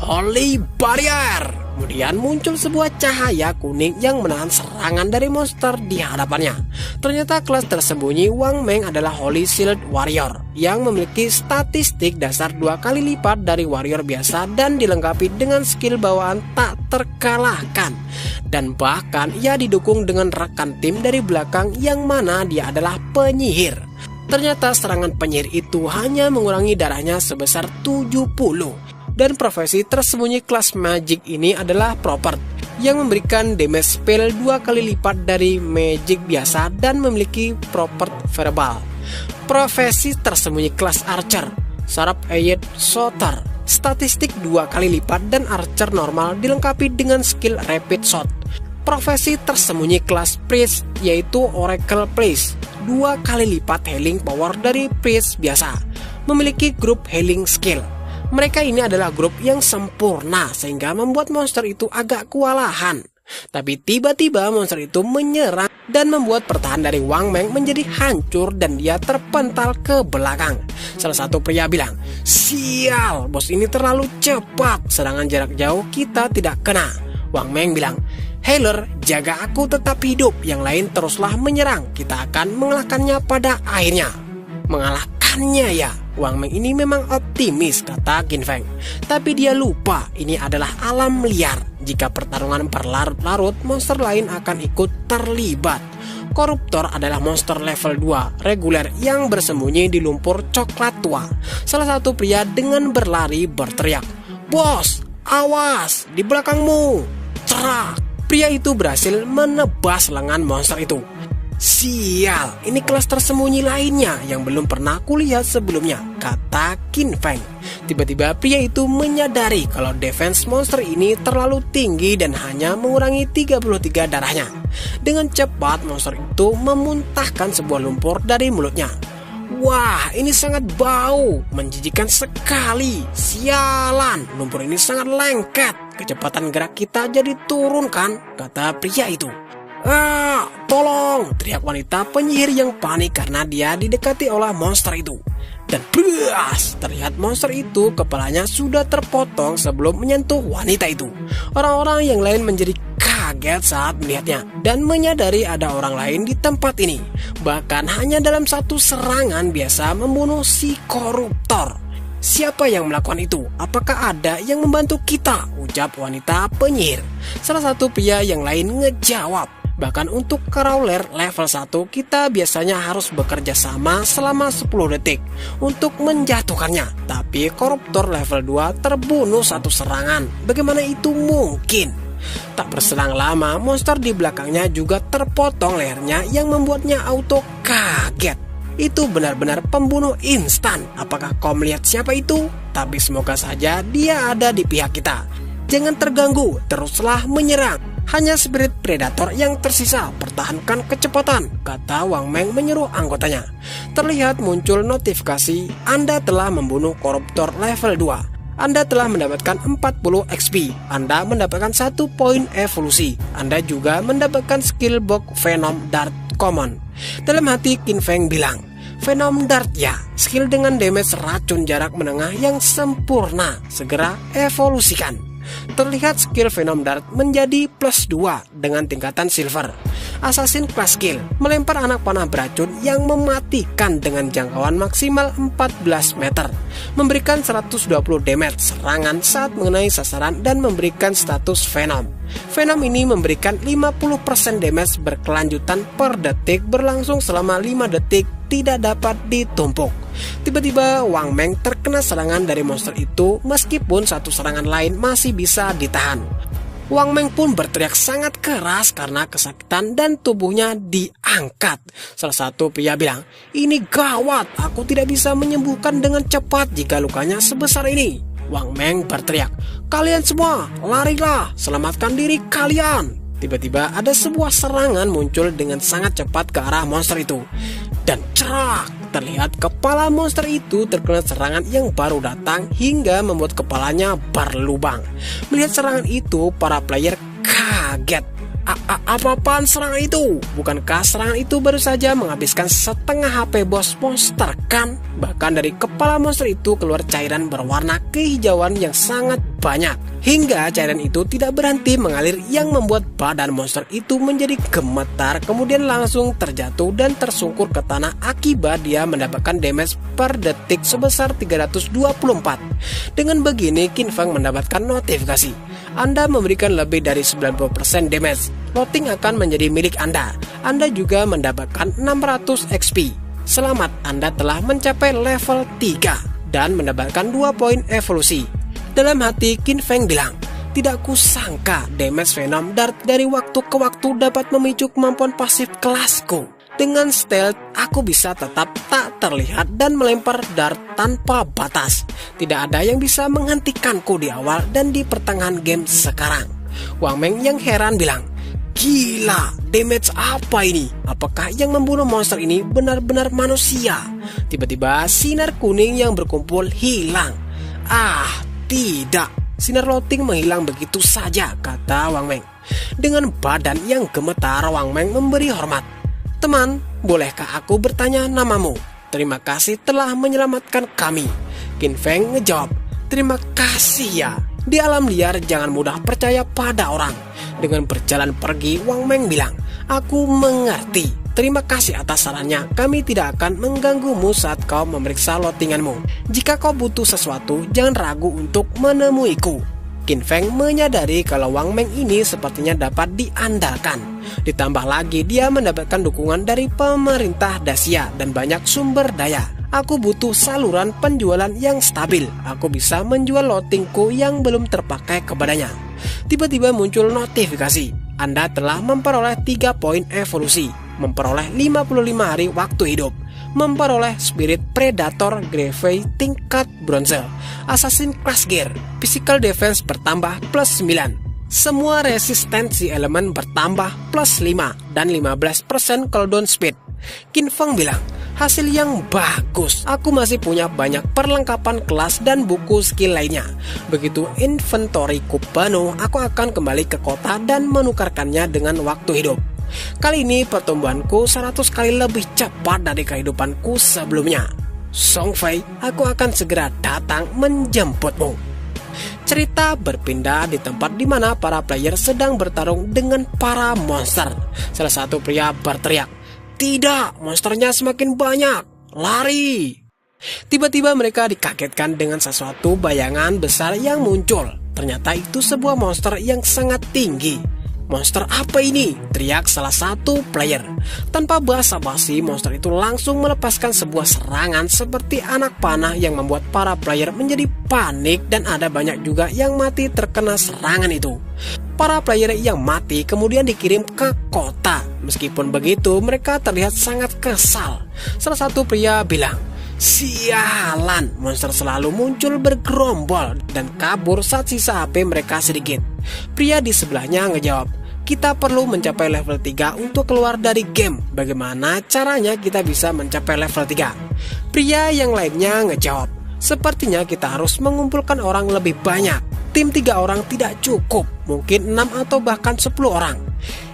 Holy Barrier! Kemudian muncul sebuah cahaya kuning yang menahan serangan dari monster di hadapannya. Ternyata kelas tersembunyi Wang Meng adalah Holy Shield Warrior yang memiliki statistik dasar 2 kali lipat dari warrior biasa dan dilengkapi dengan skill bawaan tak terkalahkan. Dan bahkan ia didukung dengan rekan tim dari belakang yang mana dia adalah penyihir. Ternyata serangan penyihir itu hanya mengurangi darahnya sebesar 70. Dan profesi tersembunyi kelas magic ini adalah Propert yang memberikan damage spell 2 kali lipat dari magic biasa dan memiliki Propert verbal. Profesi tersembunyi kelas Archer Sarap Ayed Shooter, statistik 2 kali lipat dan Archer normal dilengkapi dengan skill Rapid Shot. Profesi tersembunyi kelas Priest yaitu Oracle Priest, 2 kali lipat healing power dari Priest biasa, memiliki grup healing skill. Mereka ini adalah grup yang sempurna sehingga membuat monster itu agak kewalahan. Tapi tiba-tiba monster itu menyerang dan membuat pertahanan dari Wang Meng menjadi hancur dan dia terpental ke belakang. Salah satu pria bilang, sial, bos ini terlalu cepat, serangan jarak jauh kita tidak kena. Wang Meng bilang, Healer, jaga aku tetap hidup, yang lain teruslah menyerang, kita akan mengalahkannya pada akhirnya. Mengalahkannya ya? Wang Meng ini memang optimis, kata Qin Feng. Tapi dia lupa ini adalah alam liar. Jika pertarungan berlarut-larut, monster lain akan ikut terlibat. Koruptor adalah monster level 2 reguler yang bersembunyi di lumpur coklat tua. Salah satu pria dengan berlari berteriak, Bos, awas, di belakangmu. Cerak. Pria itu berhasil menebas lengan monster itu. Sial, ini kelas tersembunyi lainnya yang belum pernah kulihat sebelumnya, kata Qin Feng. Tiba-tiba pria itu menyadari kalau defense monster ini terlalu tinggi dan hanya mengurangi 33 darahnya. Dengan cepat monster itu memuntahkan sebuah lumpur dari mulutnya. Wah, ini sangat bau, menjijikan sekali. Sialan, lumpur ini sangat lengket. Kecepatan gerak kita jadi turun kan, kata pria itu. Ah, tolong, teriak wanita penyihir yang panik karena dia didekati oleh monster itu. Dan blas, terlihat monster itu kepalanya sudah terpotong sebelum menyentuh wanita itu. Orang-orang yang lain menjadi kaget saat melihatnya dan menyadari ada orang lain di tempat ini. Bahkan hanya dalam satu serangan biasa membunuh si koruptor. Siapa yang melakukan itu? Apakah ada yang membantu kita? Ucap wanita penyihir. Salah satu pria yang lain ngejawab. Bahkan untuk crawler level 1 kita biasanya harus bekerja sama selama 10 detik untuk menjatuhkannya. Tapi koruptor level 2 terbunuh satu serangan. Bagaimana itu mungkin? Tak berselang lama, monster di belakangnya juga terpotong lehernya yang membuatnya auto kaget. Itu benar-benar pembunuh instan. Apakah kau melihat siapa itu? Tapi semoga saja dia ada di pihak kita. Jangan terganggu, teruslah menyerang. Hanya spirit predator yang tersisa, pertahankan kecepatan, kata Wang Meng menyuruh anggotanya. Terlihat muncul notifikasi, Anda telah membunuh koruptor level 2. Anda telah mendapatkan 40 XP. Anda mendapatkan 1 poin evolusi. Anda juga mendapatkan skill box Venom Dart Common. Dalam hati Qin Feng bilang, Venom Dart ya, skill dengan damage racun jarak menengah yang sempurna. Segera evolusikan. Terlihat skill Venom Dart menjadi plus 2 dengan tingkatan silver. Assassin class skill, melempar anak panah beracun yang mematikan dengan jangkauan maksimal 14 meter. Memberikan 120 damage serangan saat mengenai sasaran dan memberikan status Venom. Venom ini memberikan 50% damage berkelanjutan per detik berlangsung selama 5 detik, tidak dapat ditumpuk. Tiba-tiba Wang Meng terkena serangan dari monster itu meskipun satu serangan lain masih bisa ditahan. Wang Meng pun berteriak sangat keras karena kesakitan dan tubuhnya diangkat. Salah satu pria bilang, ini gawat, aku tidak bisa menyembuhkan dengan cepat jika lukanya sebesar ini. Wang Meng berteriak, kalian semua larilah, selamatkan diri kalian. Tiba-tiba ada sebuah serangan muncul dengan sangat cepat ke arah monster itu. Dan cerak, terlihat kepala monster itu terkena serangan yang baru datang hingga membuat kepalanya berlubang. Melihat serangan itu, para player kaget. Apa-apaan serangan itu? Bukankah serangan itu baru saja menghabiskan setengah HP bos monster kan? Bahkan dari kepala monster itu keluar cairan berwarna kehijauan yang sangat banyak. Hingga cairan itu tidak berhenti mengalir yang membuat badan monster itu menjadi gemetar, kemudian langsung terjatuh dan tersungkur ke tanah akibat dia mendapatkan damage per detik sebesar 324. Dengan begini Qin Feng mendapatkan notifikasi. Anda memberikan lebih dari 90% damage. Loting akan menjadi milik Anda. Anda juga mendapatkan 600 XP. Selamat, Anda telah mencapai level 3 dan mendapatkan 2 poin evolusi. Dalam hati Qin Feng bilang, tidak kusangka damage Venom Dart dari waktu ke waktu dapat memicu kemampuan pasif kelasku. Dengan stealth, aku bisa tetap tak terlihat dan melempar dart tanpa batas. Tidak ada yang bisa menghentikanku di awal dan di pertengahan game sekarang. Wang Meng yang heran bilang, gila, damage apa ini? Apakah yang membunuh monster ini benar-benar manusia? Tiba-tiba sinar kuning yang berkumpul hilang. Tidak, sinar loting menghilang begitu saja, kata Wang Meng. Dengan badan yang gemetar, Wang Meng memberi hormat. Teman, bolehkah aku bertanya namamu? Terima kasih telah menyelamatkan kami. Qin Feng ngejawab, terima kasih ya. Di alam liar jangan mudah percaya pada orang. Dengan berjalan pergi, Wang Meng bilang, aku mengerti. Terima kasih atas sarannya. Kami tidak akan mengganggumu saat kau memeriksa lotinganmu. Jika kau butuh sesuatu, jangan ragu untuk menemuiku. Qin Feng menyadari kalau Wang Meng ini sepertinya dapat diandalkan. Ditambah lagi dia mendapatkan dukungan dari pemerintah Dacia dan banyak sumber daya. Aku butuh saluran penjualan yang stabil. Aku bisa menjual lotingku yang belum terpakai kepadanya. Tiba-tiba muncul notifikasi. Anda telah memperoleh 3 poin evolusi, memperoleh 55 hari waktu hidup, memperoleh Spirit Predator Grave tingkat bronze, Assassin Class Gear, Physical Defense bertambah plus 9, semua resistensi elemen bertambah plus 5, dan 15% cooldown speed. Qin Feng bilang, Hasil yang bagus. Aku masih punya banyak perlengkapan kelas dan buku skill lainnya. Begitu inventoryku penuh, aku akan kembali ke kota dan menukarkannya dengan waktu hidup. Kali ini pertumbuhanku 100 kali lebih cepat dari kehidupanku sebelumnya. Song Fei, aku akan segera datang menjemputmu. Cerita berpindah di tempat di mana para player sedang bertarung dengan para monster. Salah satu pria berteriak, "Tidak, monsternya semakin banyak, lari!" Tiba-tiba mereka dikagetkan dengan sesuatu bayangan besar yang muncul. Ternyata itu sebuah monster yang sangat tinggi. "Monster apa ini?" teriak salah satu player. Tanpa basa-basi, monster itu langsung melepaskan sebuah serangan seperti anak panah yang membuat para player menjadi panik dan ada banyak juga yang mati terkena serangan itu. Para player yang mati kemudian dikirim ke kota. Meskipun begitu, mereka terlihat sangat kesal. Salah satu pria bilang, "Sialan, monster selalu muncul bergerombol dan kabur saat sisa HP mereka sedikit." Pria di sebelahnya ngejawab, "Kita perlu mencapai level 3 untuk keluar dari game. Bagaimana caranya kita bisa mencapai level 3? Pria yang lainnya ngejawab, "Sepertinya kita harus mengumpulkan orang lebih banyak. Tim 3 orang tidak cukup, mungkin 6 atau bahkan 10 orang.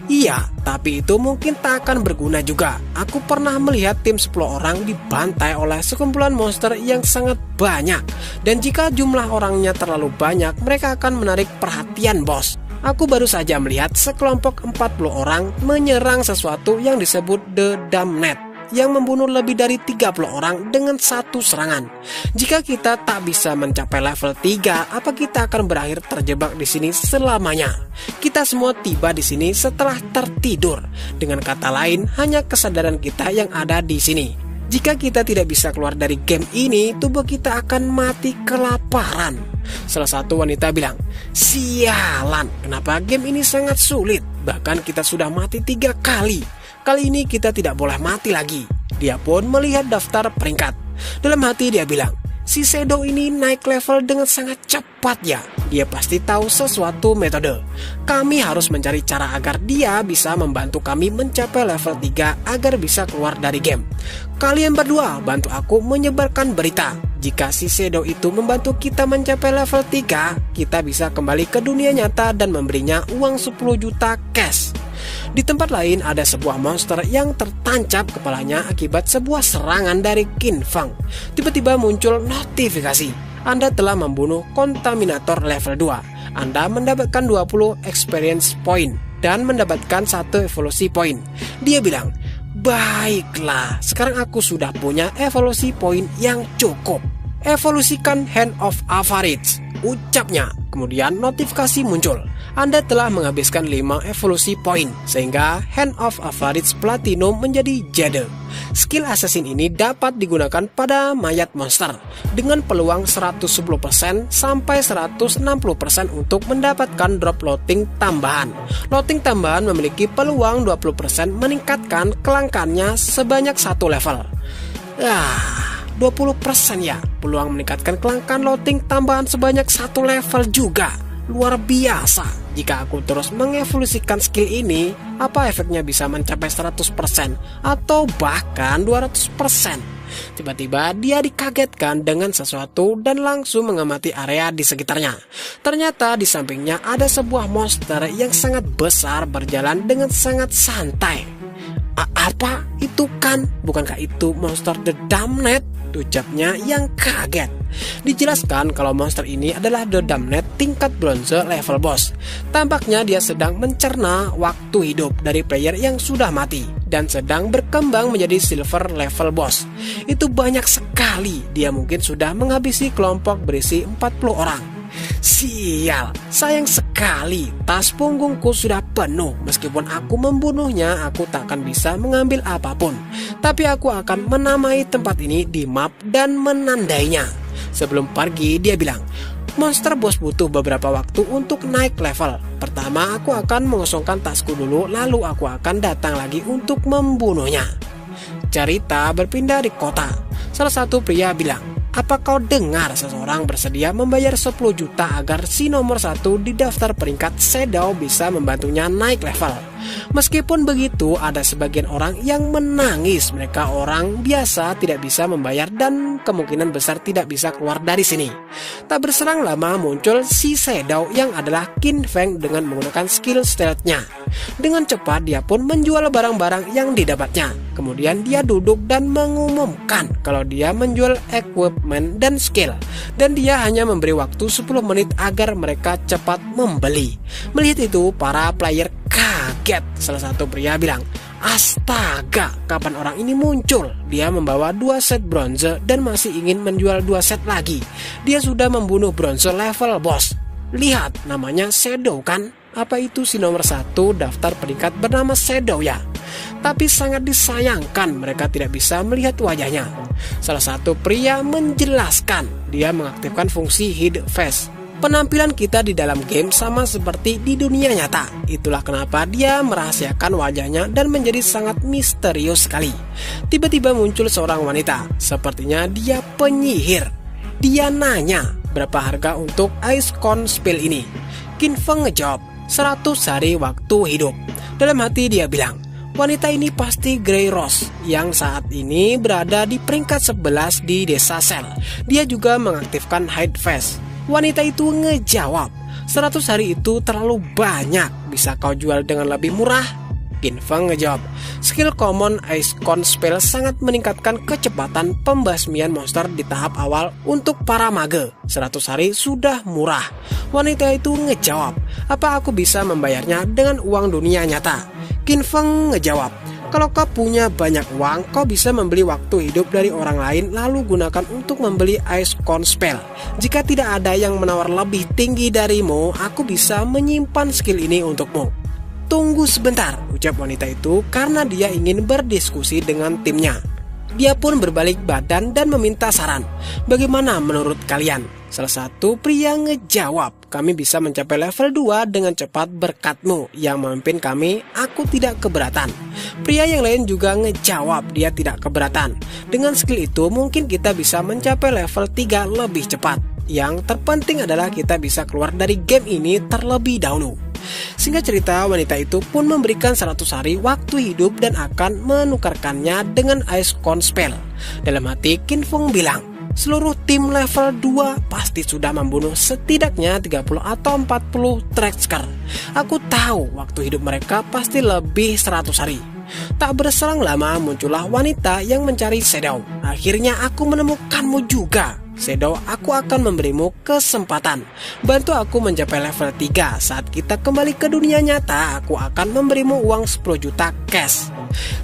Iya, tapi itu mungkin tak akan berguna juga. Aku pernah melihat tim 10 orang dibantai oleh sekumpulan monster yang sangat banyak. Dan jika jumlah orangnya terlalu banyak, mereka akan menarik perhatian bos. Aku baru saja melihat sekelompok 40 orang menyerang sesuatu yang disebut The Damned, yang membunuh lebih dari 30 orang dengan satu serangan. Jika kita tak bisa mencapai level 3, apa kita akan berakhir terjebak di sini selamanya? Kita semua tiba di sini setelah tertidur. Dengan kata lain, hanya kesadaran kita yang ada di sini. Jika kita tidak bisa keluar dari game ini, tubuh kita akan mati kelaparan." Salah satu wanita bilang, "Sialan, kenapa game ini sangat sulit? Bahkan kita sudah mati 3 kali. Kali ini kita tidak boleh mati lagi." Dia pun melihat daftar peringkat. Dalam hati dia bilang, "Si Shadow ini naik level dengan sangat cepat ya. Dia pasti tahu sesuatu metode. Kami harus mencari cara agar dia bisa membantu kami mencapai level 3 agar bisa keluar dari game. Kalian berdua bantu aku menyebarkan berita. Jika si Shadow itu membantu kita mencapai level 3, kita bisa kembali ke dunia nyata dan memberinya uang 10 juta cash." Di tempat lain ada sebuah monster yang tertancap kepalanya akibat sebuah serangan dari Qin Fang. Tiba-tiba muncul notifikasi, "Anda telah membunuh kontaminator level 2. Anda mendapatkan 20 experience point dan mendapatkan 1 evolusi point." Dia bilang, "Baiklah, sekarang aku sudah punya evolusi point yang cukup. Evolusikan Hand of Avarice," ucapnya. Kemudian notifikasi muncul, "Anda telah menghabiskan 5 evolusi point, sehingga Hand of Avarice Platinum menjadi Jade." Skill assassin ini dapat digunakan pada mayat monster dengan peluang 110% sampai 160% untuk mendapatkan drop loading tambahan. Loading tambahan memiliki peluang 20% meningkatkan kelangkaannya sebanyak 1 level. 20% ya, peluang meningkatkan kelangkaan loading tambahan sebanyak 1 level juga. Luar biasa. Jika aku terus mengevolusikan skill ini, apa efeknya bisa mencapai 100% atau bahkan 200%? Tiba-tiba dia dikagetkan dengan sesuatu dan langsung mengamati area di sekitarnya. Ternyata di sampingnya ada sebuah monster yang sangat besar berjalan dengan sangat santai. "Apa? Itu kan? Bukankah itu monster The Damned?" ucapnya yang kaget. Dijelaskan kalau monster ini adalah The Damned tingkat bronze level boss. Tampaknya dia sedang mencerna waktu hidup dari player yang sudah mati dan sedang berkembang menjadi silver level boss. Itu banyak sekali. Dia mungkin sudah menghabisi kelompok berisi 40 orang. Sial, sayang sekali, tas punggungku sudah penuh. Meskipun aku membunuhnya, aku tak akan bisa mengambil apapun. Tapi aku akan menamai tempat ini di map dan menandainya. Sebelum pergi, dia bilang, "Monster bos butuh beberapa waktu untuk naik level. Pertama, aku akan mengosongkan tasku dulu, lalu aku akan datang lagi untuk membunuhnya." Cerita berpindah di kota. Salah satu pria bilang, "Apa kau dengar seseorang bersedia membayar 10 juta agar si nomor 1 di daftar peringkat Shadow bisa membantunya naik level?" Meskipun begitu, ada sebagian orang yang menangis. Mereka orang biasa, tidak bisa membayar dan kemungkinan besar tidak bisa keluar dari sini. Tak berselang lama muncul si Shadow yang adalah Qin Feng dengan menggunakan skill stealth-nya. Dengan cepat dia pun menjual barang-barang yang didapatnya. Kemudian dia duduk dan mengumumkan kalau dia menjual equipment dan skill. Dan dia hanya memberi waktu 10 menit agar mereka cepat membeli. Melihat itu, para player kaget. Salah satu pria bilang, "Astaga, kapan orang ini muncul? Dia membawa 2 set bronze dan masih ingin menjual 2 set lagi. Dia sudah membunuh bronze level boss. Lihat, namanya Shadow kan? Apa itu si nomor 1 daftar peringkat bernama Shadow ya?" Tapi sangat disayangkan mereka tidak bisa melihat wajahnya. Salah satu pria menjelaskan dia mengaktifkan fungsi hide face. Penampilan kita di dalam game sama seperti di dunia nyata. Itulah kenapa dia merahasiakan wajahnya dan menjadi sangat misterius sekali. Tiba-tiba muncul seorang wanita. Sepertinya dia penyihir. Dia nanya berapa harga untuk Ice Cone Spell ini. Qin Feng ngejawab 100 hari waktu hidup. Dalam hati dia bilang, wanita ini pasti Grey Rose yang saat ini berada di peringkat 11 di desa Sel. Dia juga mengaktifkan hide face. Wanita itu ngejawab, 100 hari itu terlalu banyak, bisa kau jual dengan lebih murah? Qin Feng ngejawab, skill common Ice Cone Spell sangat meningkatkan kecepatan pembasmian monster di tahap awal untuk para mage. 100 hari sudah murah. Wanita itu ngejawab, apa aku bisa membayarnya dengan uang dunia nyata? Qin Feng ngejawab, kalau kau punya banyak uang, kau bisa membeli waktu hidup dari orang lain lalu gunakan untuk membeli Ice Cone Spell. Jika tidak ada yang menawar lebih tinggi darimu, aku bisa menyimpan skill ini untukmu. Tunggu sebentar, ucap wanita itu karena dia ingin berdiskusi dengan timnya. Dia pun berbalik badan dan meminta saran. Bagaimana menurut kalian? Salah satu pria ngejawab, kami bisa mencapai level 2 dengan cepat berkatmu yang memimpin kami, aku tidak keberatan. Pria yang lain juga ngejawab dia tidak keberatan. Dengan skill itu mungkin kita bisa mencapai level 3 lebih cepat. Yang terpenting adalah kita bisa keluar dari game ini terlebih dahulu. Singkat cerita, wanita itu pun memberikan 100 hari waktu hidup dan akan menukarkannya dengan Ice Cone Spell. Dalam hati Qin Feng bilang, seluruh tim level 2 pasti sudah membunuh setidaknya 30 atau 40 Tracker. Aku tahu waktu hidup mereka pasti lebih 100 hari. Tak berselang lama muncullah wanita yang mencari Shadow. Akhirnya aku menemukanmu juga. Shadow, aku akan memberimu kesempatan. Bantu aku mencapai level 3. Saat kita kembali ke dunia nyata, aku akan memberimu uang 10 juta cash.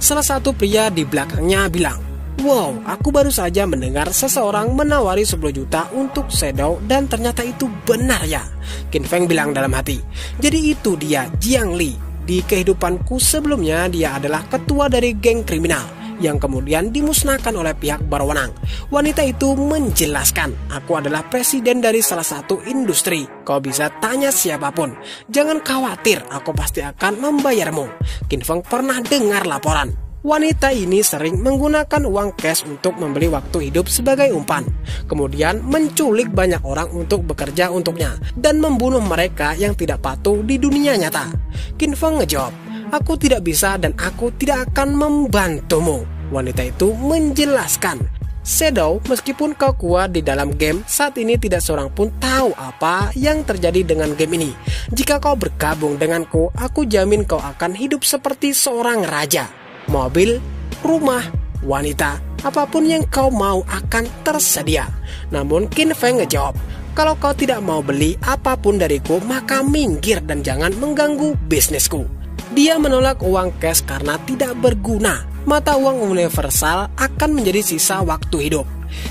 Salah satu pria di belakangnya bilang, wow, aku baru saja mendengar seseorang menawari 10 juta untuk Shadow dan ternyata itu benar ya. Qin Feng bilang dalam hati, jadi itu dia Jiang Li. Di kehidupanku sebelumnya dia adalah ketua dari geng kriminal yang kemudian dimusnahkan oleh pihak berwenang. Wanita itu menjelaskan, aku adalah presiden dari salah satu industri. Kau bisa tanya siapapun. Jangan khawatir, aku pasti akan membayarmu. Qin Feng pernah dengar laporan. Wanita ini sering menggunakan uang cash untuk membeli waktu hidup sebagai umpan. Kemudian menculik banyak orang untuk bekerja untuknya dan membunuh mereka yang tidak patuh di dunia nyata. Qin Feng ngejawab, aku tidak bisa dan aku tidak akan membantumu. Wanita itu menjelaskan, Shadow, meskipun kau kuat di dalam game, saat ini tidak seorang pun tahu apa yang terjadi dengan game ini. Jika kau bergabung denganku, aku jamin kau akan hidup seperti seorang raja. Mobil, rumah, wanita, apapun yang kau mau akan tersedia. Namun Qin Feng ngejawab, kalau kau tidak mau beli apapun dariku, maka minggir dan jangan mengganggu bisnisku. Dia menolak uang cash karena tidak berguna. Mata uang universal akan menjadi sisa waktu hidup.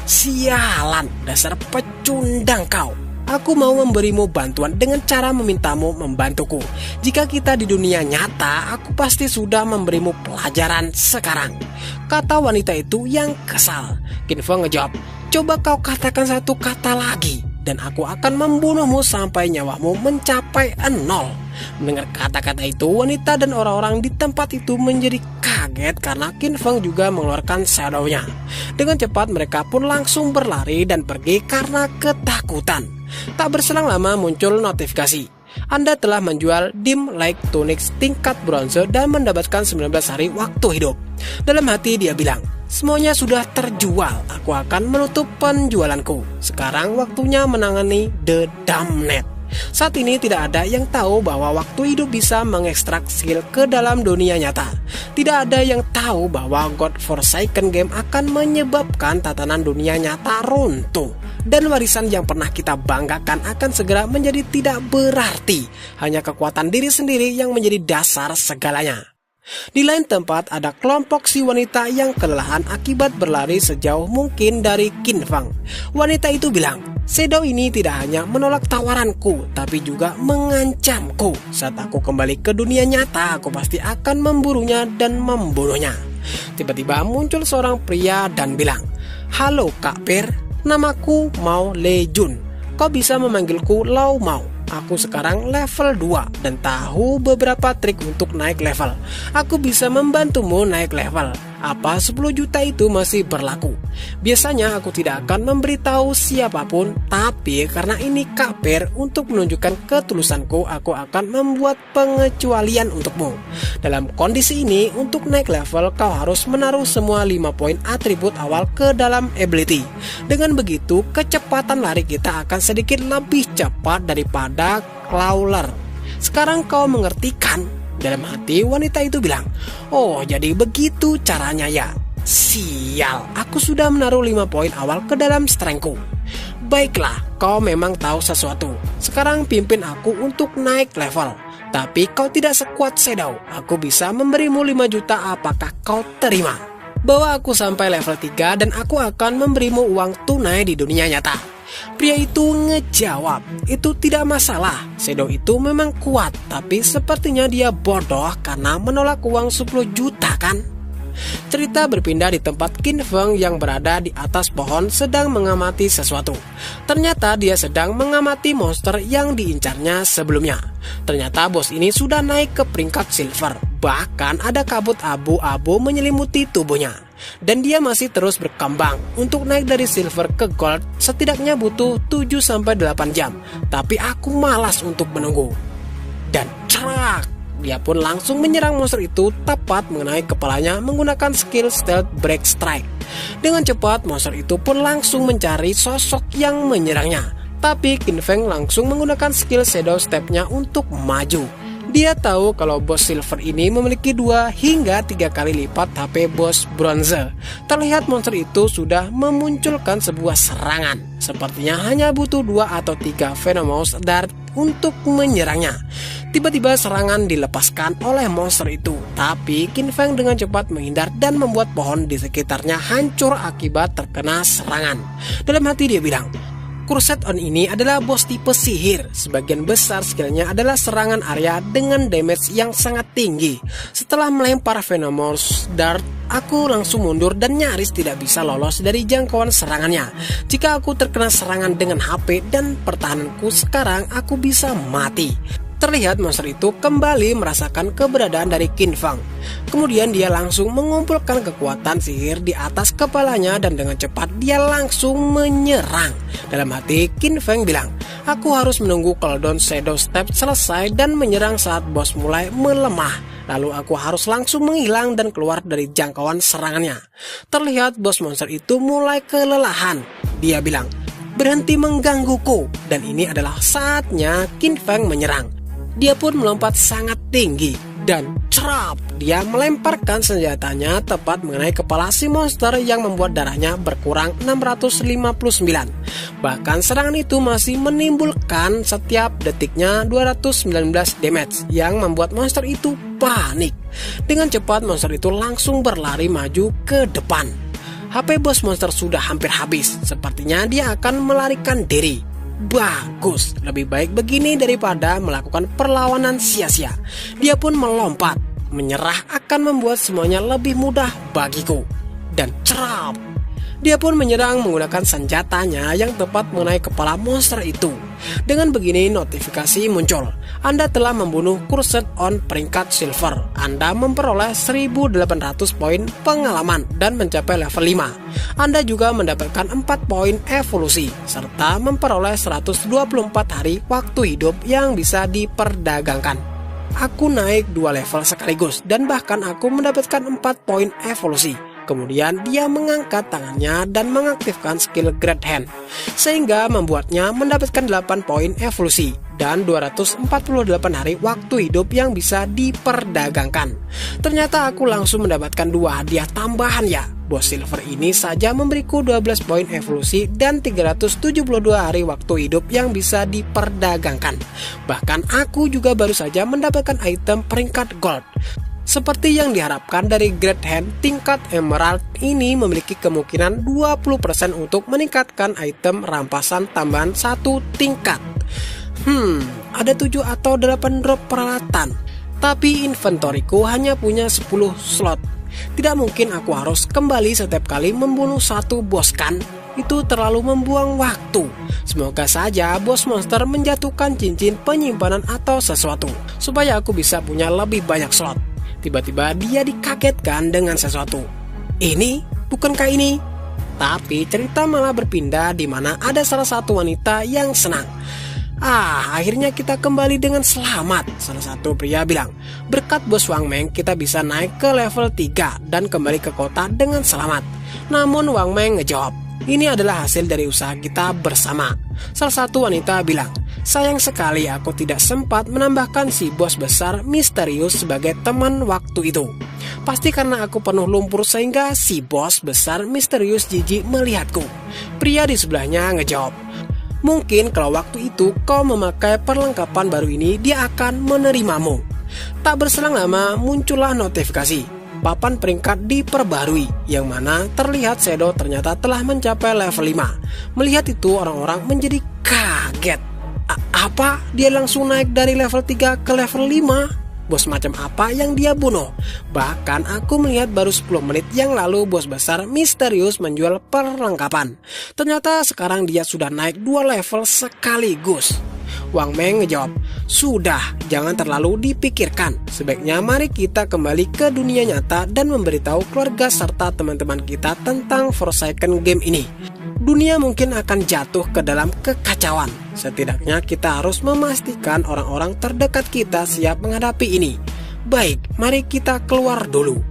Sialan, dasar pecundang kau. Aku mau memberimu bantuan dengan cara memintamu membantuku. Jika kita di dunia nyata, aku pasti sudah memberimu pelajaran sekarang, kata wanita itu yang kesal. Qin Feng ngejawab, coba kau katakan satu kata lagi dan aku akan membunuhmu sampai nyawamu mencapai 0. Mendengar kata-kata itu, wanita dan orang-orang di tempat itu menjadi kaget karena Qin Feng juga mengeluarkan shadow-nya. Dengan cepat mereka pun langsung berlari dan pergi karena ketakutan. Tak berselang lama muncul notifikasi. Anda telah menjual Dim Light Tunics tingkat bronze dan mendapatkan 19 hari waktu hidup. Dalam hati dia bilang, semuanya sudah terjual, aku akan menutup penjualanku. Sekarang waktunya menangani The Damned. Saat ini tidak ada yang tahu bahwa waktu hidup bisa mengekstrak skill ke dalam dunia nyata. Tidak ada yang tahu bahwa God Forsaken Game akan menyebabkan tatanan dunia nyata runtuh. Dan warisan yang pernah kita banggakan akan segera menjadi tidak berarti. Hanya kekuatan diri sendiri yang menjadi dasar segalanya. Di lain tempat ada kelompok si wanita yang kelelahan akibat berlari sejauh mungkin dari Qin Feng. Wanita itu bilang, Shadow ini tidak hanya menolak tawaranku, tapi juga mengancamku. Saat aku kembali ke dunia nyata, aku pasti akan memburunya dan membunuhnya. Tiba-tiba muncul seorang pria dan bilang, halo Kak Per, namaku Mao Le Jun. Kau bisa memanggilku Lau Mao. Aku sekarang level 2 dan tahu beberapa trik untuk naik level. Aku bisa membantumu naik level. Apa 10 juta itu masih berlaku? Biasanya aku tidak akan memberitahu siapapun, tapi karena ini Kak Per, untuk menunjukkan ketulusanku, aku akan membuat pengecualian untukmu. Dalam kondisi ini, untuk naik level kau harus menaruh semua 5 poin atribut awal ke dalam ability. Dengan begitu, kecepatan lari kita akan sedikit lebih cepat daripada crawler. Sekarang kau mengerti kan? Dalam hati wanita itu bilang, oh jadi begitu caranya ya. Sial, aku sudah menaruh 5 poin awal ke dalam strengthku. Baiklah, kau memang tahu sesuatu. Sekarang pimpin aku untuk naik level. Tapi kau tidak sekuat Shadow. Aku bisa memberimu 5 juta, apakah kau terima? Bawa aku sampai level 3 dan aku akan memberimu uang tunai di dunia nyata. Pria itu ngejawab, itu tidak masalah. Shadow itu memang kuat, tapi sepertinya dia bodoh karena menolak uang 10 juta kan? Cerita berpindah di tempat Qin Feng yang berada di atas pohon sedang mengamati sesuatu. Ternyata dia sedang mengamati monster yang diincarnya sebelumnya. Ternyata bos ini sudah naik ke peringkat silver. Bahkan ada kabut abu-abu menyelimuti tubuhnya. Dan dia masih terus berkembang. Untuk naik dari silver ke gold setidaknya butuh 7-8 jam. Tapi aku malas untuk menunggu. Dan cerak, dia pun langsung menyerang monster itu tepat mengenai kepalanya menggunakan skill Stealth Break Strike. Dengan cepat monster itu pun langsung mencari sosok yang menyerangnya. Tapi Qin Feng langsung menggunakan skill Shadow Step-nya untuk maju. Dia tahu kalau bos silver ini memiliki 2 hingga 3 kali lipat HP bos bronze. Terlihat monster itu sudah memunculkan sebuah serangan. Sepertinya hanya butuh 2 atau 3 Venomous Dart untuk menyerangnya. Tiba-tiba serangan dilepaskan oleh monster itu. Tapi Qin Feng dengan cepat menghindar dan membuat pohon di sekitarnya hancur akibat terkena serangan. Dalam hati dia bilang, Crusade On ini adalah bos tipe sihir. Sebagian besar skillnya adalah serangan area dengan damage yang sangat tinggi. Setelah melempar Venomous Dart, aku langsung mundur dan nyaris tidak bisa lolos dari jangkauan serangannya. Jika aku terkena serangan dengan HP dan pertahananku sekarang, aku bisa mati. Terlihat monster itu kembali merasakan keberadaan dari Qin Feng. Kemudian dia langsung mengumpulkan kekuatan sihir di atas kepalanya dan dengan cepat dia langsung menyerang. Dalam hati Qin Feng bilang, aku harus menunggu cooldown Shadow Step selesai dan menyerang saat bos mulai melemah. Lalu aku harus langsung menghilang dan keluar dari jangkauan serangannya. Terlihat bos monster itu mulai kelelahan. Dia bilang, berhenti menggangguku. Dan ini adalah saatnya Qin Feng menyerang. Dia pun melompat sangat tinggi dan cerap, dia melemparkan senjatanya tepat mengenai kepala si monster yang membuat darahnya berkurang 659. Bahkan serangan itu masih menimbulkan setiap detiknya 219 damage yang membuat monster itu panik. Dengan cepat monster itu langsung berlari maju ke depan. HP bos monster sudah hampir habis, sepertinya dia akan melarikan diri. Bagus, lebih baik begini daripada melakukan perlawanan sia-sia. Dia pun melompat. Menyerah akan membuat semuanya lebih mudah bagiku. Dan cerap, Dia pun menyerang menggunakan senjatanya yang tepat mengenai kepala monster itu. Dengan begini notifikasi muncul. Anda telah membunuh Cursed On peringkat silver. Anda memperoleh 1800 poin pengalaman dan mencapai level 5. Anda juga mendapatkan 4 poin evolusi serta memperoleh 124 hari waktu hidup yang bisa diperdagangkan. Aku naik 2 level sekaligus dan bahkan aku mendapatkan 4 poin evolusi. Kemudian dia mengangkat tangannya dan mengaktifkan skill Great Hand, sehingga membuatnya mendapatkan 8 poin evolusi dan 248 hari waktu hidup yang bisa diperdagangkan. Ternyata aku langsung mendapatkan 2 hadiah tambahan ya. Bos silver ini saja memberiku 12 poin evolusi dan 372 hari waktu hidup yang bisa diperdagangkan. Bahkan aku juga baru saja mendapatkan item peringkat gold. Seperti yang diharapkan dari Great Hand, tingkat Emerald ini memiliki kemungkinan 20% untuk meningkatkan item rampasan tambahan 1 tingkat. Ada 7 atau 8 drop peralatan, tapi inventoriku hanya punya 10 slot. Tidak mungkin aku harus kembali setiap kali membunuh 1 bos kan? Itu terlalu membuang waktu. Semoga saja bos monster menjatuhkan cincin penyimpanan atau sesuatu, supaya aku bisa punya lebih banyak slot. Tiba-tiba dia dikagetkan dengan sesuatu. Ini? Bukankah ini? Tapi cerita malah berpindah di mana ada salah satu wanita yang senang. Akhirnya kita kembali dengan selamat, salah satu pria bilang. Berkat bos Wang Meng kita bisa naik ke level 3 dan kembali ke kota dengan selamat. Namun Wang Meng ngejawab, ini adalah hasil dari usaha kita bersama. Salah satu wanita bilang, sayang sekali aku tidak sempat menambahkan si bos besar misterius sebagai teman waktu itu. Pasti karena aku penuh lumpur sehingga si bos besar misterius jijik melihatku. Pria di sebelahnya ngejawab, mungkin kalau waktu itu kau memakai perlengkapan baru ini dia akan menerimamu. Tak berselang lama muncullah notifikasi. Papan peringkat diperbarui, yang mana terlihat Shadow ternyata telah mencapai level 5. Melihat itu orang-orang menjadi kaget. Apa? Dia langsung naik dari level 3 ke level 5? Bos macam apa yang dia bunuh? Bahkan aku melihat baru 10 menit yang lalu bos besar misterius menjual perlengkapan. Ternyata sekarang dia sudah naik 2 level sekaligus. Wang Meng ngejawab, sudah, jangan terlalu dipikirkan. Sebaiknya mari kita kembali ke dunia nyata dan memberitahu keluarga serta teman-teman kita tentang Forsaken Game ini. Dunia mungkin akan jatuh ke dalam kekacauan. Setidaknya kita harus memastikan orang-orang terdekat kita siap menghadapi ini. Baik, mari kita keluar dulu.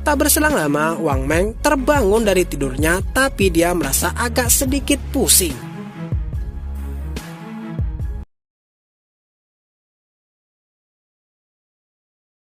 Tak berselang lama, Wang Meng terbangun dari tidurnya, tapi dia merasa agak sedikit pusing.